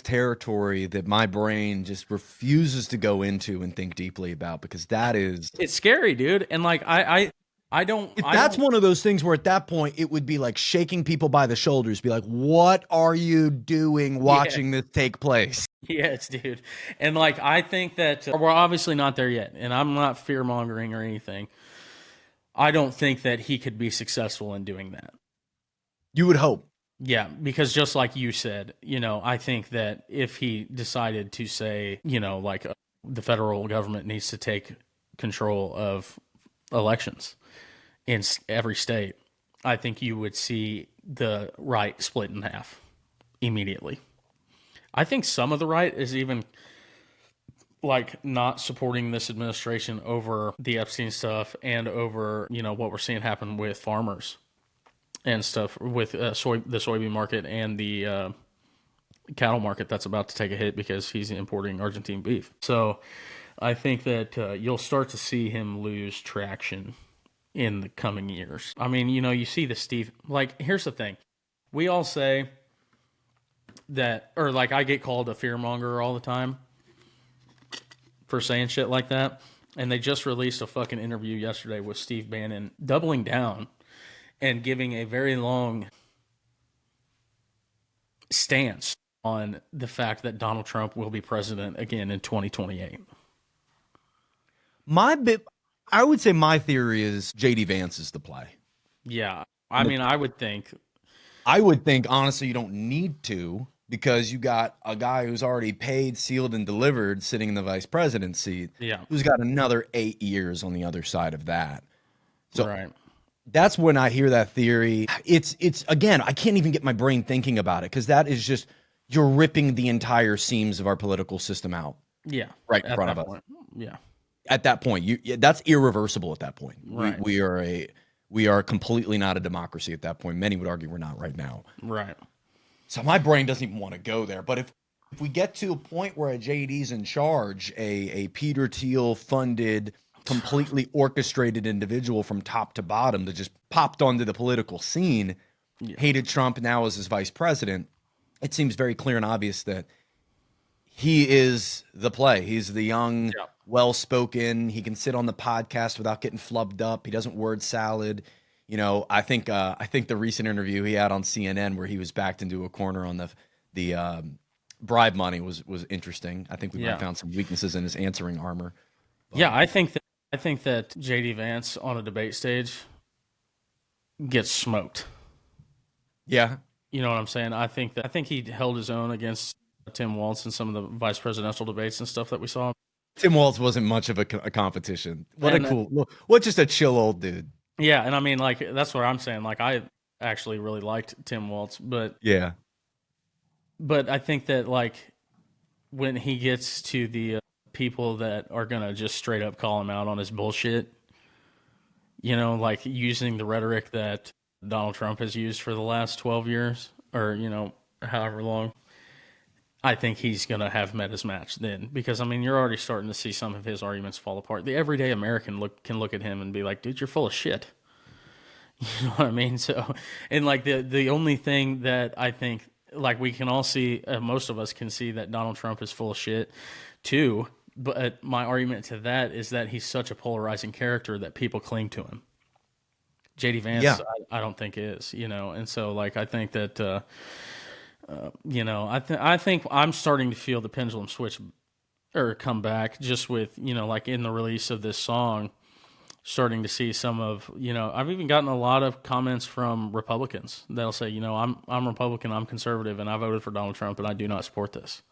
Speaker 1: territory that my brain just refuses to go into and think deeply about, because
Speaker 2: it's scary, dude. And like,
Speaker 1: that's one of those things where at that point it would be like shaking people by the shoulders, be like, what are you doing watching this take place?
Speaker 2: Yes, dude. And like, I think that we're obviously not there yet, and I'm not fear mongering or anything. I don't think that he could be successful in doing that.
Speaker 1: You would hope.
Speaker 2: Yeah, because just like you said, I think that if he decided to say, the federal government needs to take control of elections in every state, I think you would see the right split in half immediately. I think some of the right is even like not supporting this administration over the Epstein stuff and over, what we're seeing happen with farmers and stuff with the soybean market and the cattle market that's about to take a hit because he's importing Argentine beef. So I think that you'll start to see him lose traction in the coming years. I mean, you see the Steve, like, here's the thing. We all say that, or like I get called a fearmonger all the time for saying shit like that. And they just released a fucking interview yesterday with Steve Bannon doubling down and giving a very long stance on the fact that Donald Trump will be president again in 2028.
Speaker 1: I would say my theory is JD Vance is the play.
Speaker 2: Yeah. I mean, I would think,
Speaker 1: honestly, you don't need to, because you got a guy who's already paid, sealed, and delivered sitting in the vice president seat.
Speaker 2: Yeah.
Speaker 1: Who's got another 8 years on the other side of that. So
Speaker 2: right.
Speaker 1: That's when I hear that theory. It's again, I can't even get my brain thinking about it because that is just you're ripping the entire seams of our political system out
Speaker 2: Yeah,
Speaker 1: right in
Speaker 2: at
Speaker 1: front of
Speaker 2: that
Speaker 1: us.
Speaker 2: point. Yeah,
Speaker 1: At that point, that's irreversible. At that point,
Speaker 2: right,
Speaker 1: we are completely not a democracy. At that point, many would argue we're not right now.
Speaker 2: right.
Speaker 1: So my brain doesn't even want to go there. But if we get to a point where a JD's in charge, a Peter Thiel funded, completely orchestrated individual from top to bottom that just popped onto the political scene, hated Trump, now as his vice president, it seems very clear and obvious that he is the play. He's the young,
Speaker 2: Yeah.
Speaker 1: well-spoken. He can sit on the podcast without getting flubbed up. He doesn't word salad. You know, I think the recent interview he had on CNN where he was backed into a corner on the bribe money was interesting. I think we might have found some weaknesses in his answering armor.
Speaker 2: Yeah, I think that JD Vance on a debate stage gets smoked.
Speaker 1: Yeah.
Speaker 2: You know what I'm saying? I think he held his own against Tim Walz in some of the vice presidential debates and stuff that we saw.
Speaker 1: Tim Walz wasn't much of a competition. What just a chill old dude.
Speaker 2: Yeah, and I mean, like, that's what I'm saying. Like, I actually really liked Tim Walz, but I think that, like, when he gets to the people that are gonna just straight up call him out on his bullshit, you know, like using the rhetoric that Donald Trump has used for the last 12 years, or, you know, however long, I think he's going to have met his match then. Because, I mean, you're already starting to see some of his arguments fall apart. The everyday American can look at him and be like, dude, you're full of shit. You know what I mean? So, and like the only thing that I think, like, we can all see, most of us can see that Donald Trump is full of shit too. But my argument to that is that he's such a polarizing character that people cling to him. JD Vance, I don't think is, you know, and so, like, I think that, you know, I think I'm starting to feel the pendulum switch or come back just with, you know, like in the release of this song, starting to see some of, you know, I've even gotten a lot of comments from Republicans that'll say, you know, I'm Republican, I'm conservative, and I voted for Donald Trump, and I do not support this.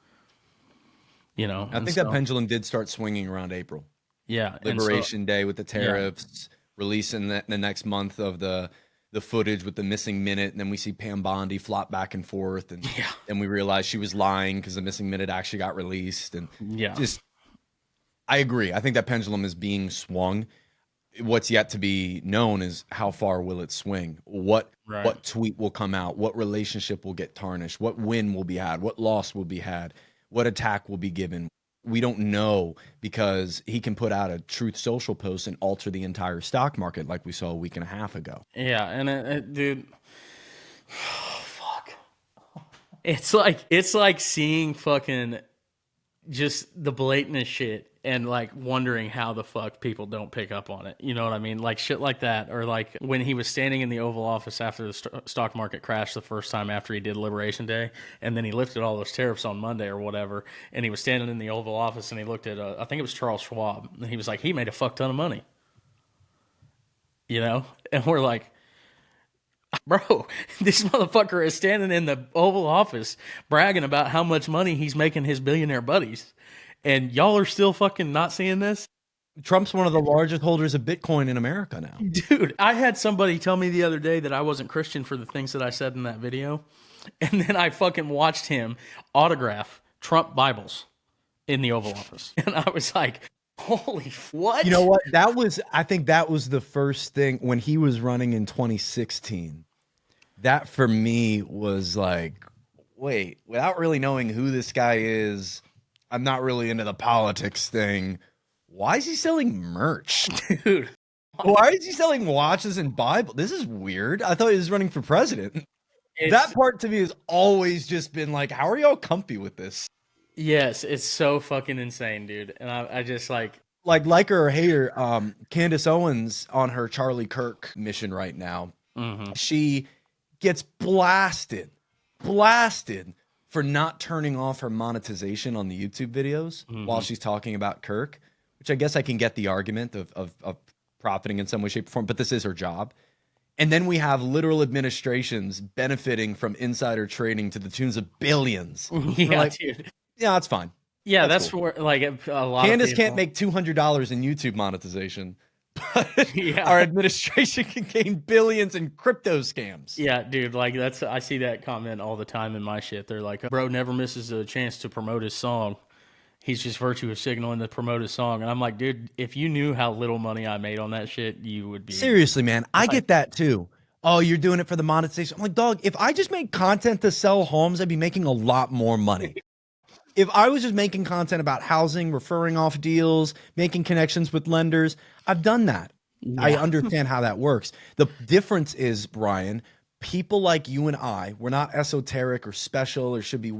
Speaker 2: You know,
Speaker 1: I think that pendulum did start swinging around April.
Speaker 2: Yeah,
Speaker 1: Liberation Day with the tariffs, releasing the next month of the footage with the missing minute, and then we see Pam Bondi flop back and forth, and then we realize she was lying because the missing minute actually got released, and just I agree. I think that pendulum is being swung. What's yet to be known is how far will it swing? What tweet will come out? What relationship will get tarnished? What win will be had? What loss will be had? What attack will be given? We don't know, because he can put out a Truth Social post and alter the entire stock market like we saw a week and a half ago.
Speaker 2: Yeah, and dude, fuck. It's like seeing fucking just the blatant shit and like wondering how the fuck people don't pick up on it. You know what I mean? Like shit like that. Or like when he was standing in the Oval Office after the stock market crashed the first time after he did Liberation Day, and then he lifted all those tariffs on Monday or whatever, and he was standing in the Oval Office and he looked at, I think it was Charles Schwab, and he was like, he made a fuck ton of money. You know? And we're like, bro, this motherfucker is standing in the Oval Office bragging about how much money he's making his billionaire buddies. And y'all are still fucking not seeing this?
Speaker 1: Trump's one of the largest holders of Bitcoin in America now.
Speaker 2: Dude, I had somebody tell me the other day that I wasn't Christian for the things that I said in that video. And then I fucking watched him autograph Trump Bibles in the Oval Office. And I was like, holy, what?
Speaker 1: You know what? I think that was the first thing when he was running in 2016. That for me was like, wait, without really knowing who this guy is, I'm not really into the politics thing. Why is he selling merch?
Speaker 2: Dude.
Speaker 1: Why is he selling watches and Bible? This is weird. I thought he was running for president. That part to me has always just been like, how are y'all comfy with this?
Speaker 2: Yes, it's so fucking insane, dude. And I just like
Speaker 1: her or hate her, Candace Owens on her Charlie Kirk mission right now.
Speaker 2: Mm-hmm.
Speaker 1: She gets blasted for not turning off her monetization on the YouTube videos while she's talking about Kirk, which I guess I can get the argument of profiting in some way, shape, or form, but this is her job. And then we have literal administrations benefiting from insider trading to the tunes of billions.
Speaker 2: Yeah,
Speaker 1: like,
Speaker 2: dude.
Speaker 1: Yeah, that's fine.
Speaker 2: Yeah, that's cool. Where like a lot
Speaker 1: Candace
Speaker 2: of people
Speaker 1: can't make $200 in YouTube monetization, but
Speaker 2: Yeah.
Speaker 1: our administration can gain billions in crypto scams.
Speaker 2: Yeah, dude, like I see that comment all the time in my shit. They're like, bro never misses a chance to promote his song. He's just virtue of signaling to promote his song. And I'm like, dude, if you knew how little money I made on that shit, you would be
Speaker 1: Seriously, man. I get that too. Oh, you're doing it for the monetization. I'm like, dog, if I just made content to sell homes, I'd be making a lot more money. If I was just making content about housing, referring off deals, making connections with lenders, I've done that.
Speaker 2: Yeah.
Speaker 1: I understand how that works. The difference is, Bryan, people like you and I, we're not esoteric or special or should be,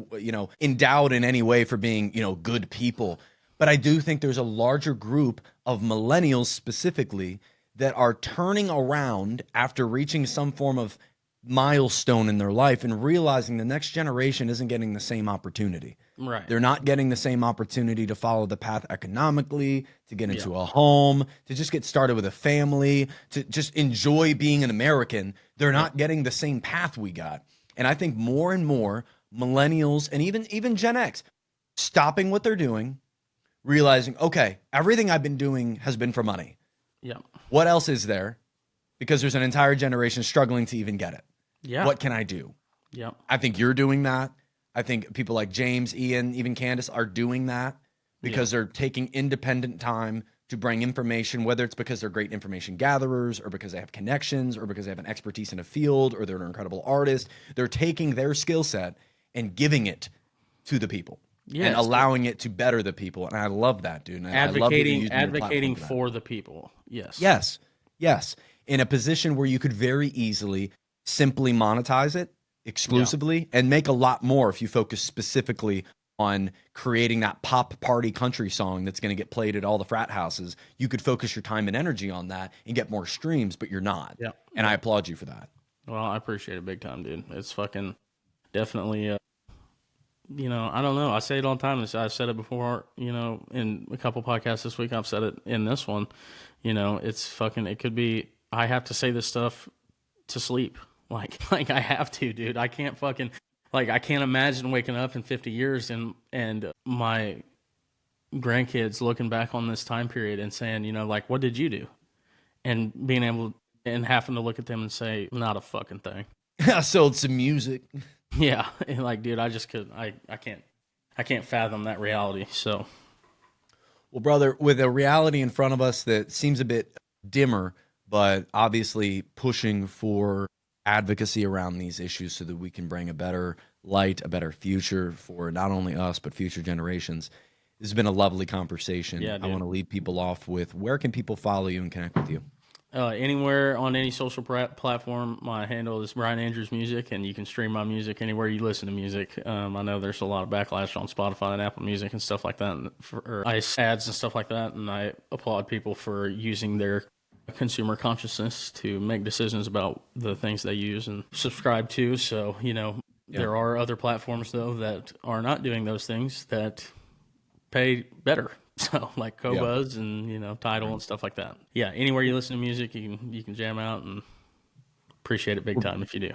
Speaker 1: endowed in any way for being, good people. But I do think there's a larger group of millennials specifically that are turning around after reaching some form of milestone in their life and realizing the next generation isn't getting the same opportunity.
Speaker 2: Right.
Speaker 1: They're not getting the same opportunity to follow the path economically, to get into a home, to just get started with a family, to just enjoy being an American. They're not getting the same path we got. And I think more and more millennials and even Gen X stopping what they're doing, realizing, okay, everything I've been doing has been for money.
Speaker 2: Yeah.
Speaker 1: What else is there? Because there's an entire generation struggling to even get it.
Speaker 2: Yeah.
Speaker 1: What can I do?
Speaker 2: Yeah.
Speaker 1: I think you're doing that. I think people like James, Ian, even Candace are doing that because they're taking independent time to bring information, whether it's because they're great information gatherers or because they have connections or because they have an expertise in a field or they're an incredible artist. They're taking their skill set and giving it to the people and allowing it to better the people. And I love that, dude. And
Speaker 2: advocating for the people. Yes.
Speaker 1: Yes. Yes. In a position where you could very easily simply monetize it exclusively and make a lot more if you focus specifically on creating that pop party country song that's going to get played at all the frat houses. You could focus your time and energy on that and get more streams, but you're not. Yeah. And I applaud you for that.
Speaker 2: Well, I appreciate it big time, dude. It's fucking definitely, I don't know. I say it all the time. I've said it before, in a couple podcasts this week. I've said it in this one. It's fucking, it could be, I have to say this stuff to sleep. Like I have to, dude. I can't fucking, I can't imagine waking up in 50 years and my grandkids looking back on this time period and saying, what did you do? And being able and having to look at them and say, not a fucking thing.
Speaker 1: I sold some music.
Speaker 2: Yeah. And dude, I just couldn't, I can't fathom that reality. So.
Speaker 1: Well, brother, with a reality in front of us that seems a bit dimmer, but obviously pushing for advocacy around these issues so that we can bring a better light, a better future for not only us, but future generations. This has been a lovely conversation.
Speaker 2: Yeah,
Speaker 1: I want to lead people off with, where can people follow you and connect with you?
Speaker 2: Anywhere on any social platform. My handle is Bryan Andrews Music, and you can stream my music anywhere you listen to music. I know there's a lot of backlash on Spotify and Apple Music and stuff like that, for ICE ads and stuff like that, and I applaud people for using their consumer consciousness to make decisions about the things they use and subscribe to. So, there are other platforms, though, that are not doing those things that pay better. So, like Qobuz and, Tidal and stuff like that. Yeah, anywhere you listen to music, you can jam out, and appreciate it big time if you do.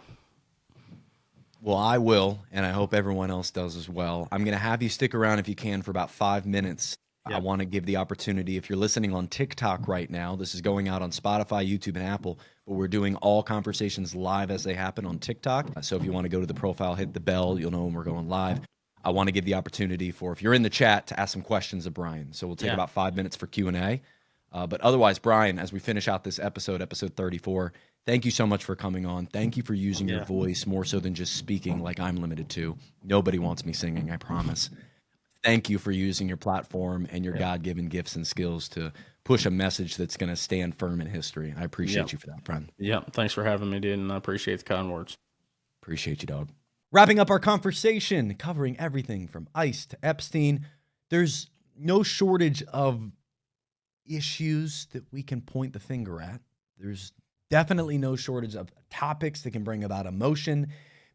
Speaker 1: Well, I will, and I hope everyone else does as well. I'm going to have you stick around if you can for about 5 minutes. I want to give the opportunity, if you're listening on TikTok right now, this is going out on Spotify, YouTube, and Apple, but we're doing all conversations live as they happen on TikTok. So if you want to go to the profile, hit the bell, you'll know when we're going live. I want to give the opportunity for, if you're in the chat, to ask some questions of Bryan. So we'll take about 5 minutes for Q&A. But otherwise, Bryan, as we finish out this episode 34, thank you so much for coming on. Thank you for using your voice more so than just speaking like I'm limited to. Nobody wants me singing, I promise. Thank you for using your platform and your God-given gifts and skills to push a message that's going to stand firm in history. I appreciate you for that, friend.
Speaker 2: Yeah, thanks for having me, dude, and I appreciate the kind words.
Speaker 1: Appreciate you, dog. Wrapping up our conversation, covering everything from ICE to Epstein, there's no shortage of issues that we can point the finger at. There's definitely no shortage of topics that can bring about emotion,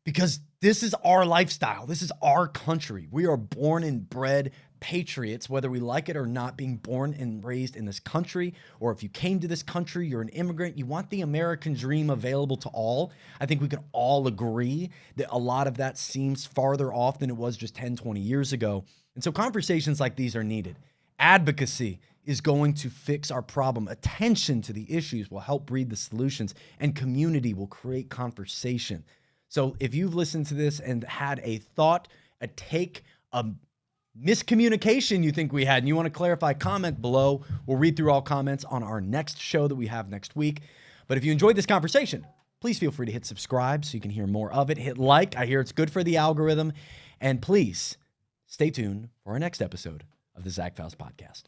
Speaker 1: because this is our lifestyle. This is our country. We are born and bred patriots, whether we like it or not, being born and raised in this country, or if you came to this country, you're an immigrant, you want the American dream available to all. I think we can all agree that a lot of that seems farther off than it was just 10, 20 years ago. And so conversations like these are needed. Advocacy is going to fix our problem. Attention to the issues will help breed the solutions, and community will create conversation. So if you've listened to this and had a thought, a take, a miscommunication you think we had, and you want to clarify, comment below. We'll read through all comments on our next show that we have next week. But if you enjoyed this conversation, please feel free to hit subscribe so you can hear more of it. Hit like. I hear it's good for the algorithm. And please stay tuned for our next episode of the Zach Faust Podcast.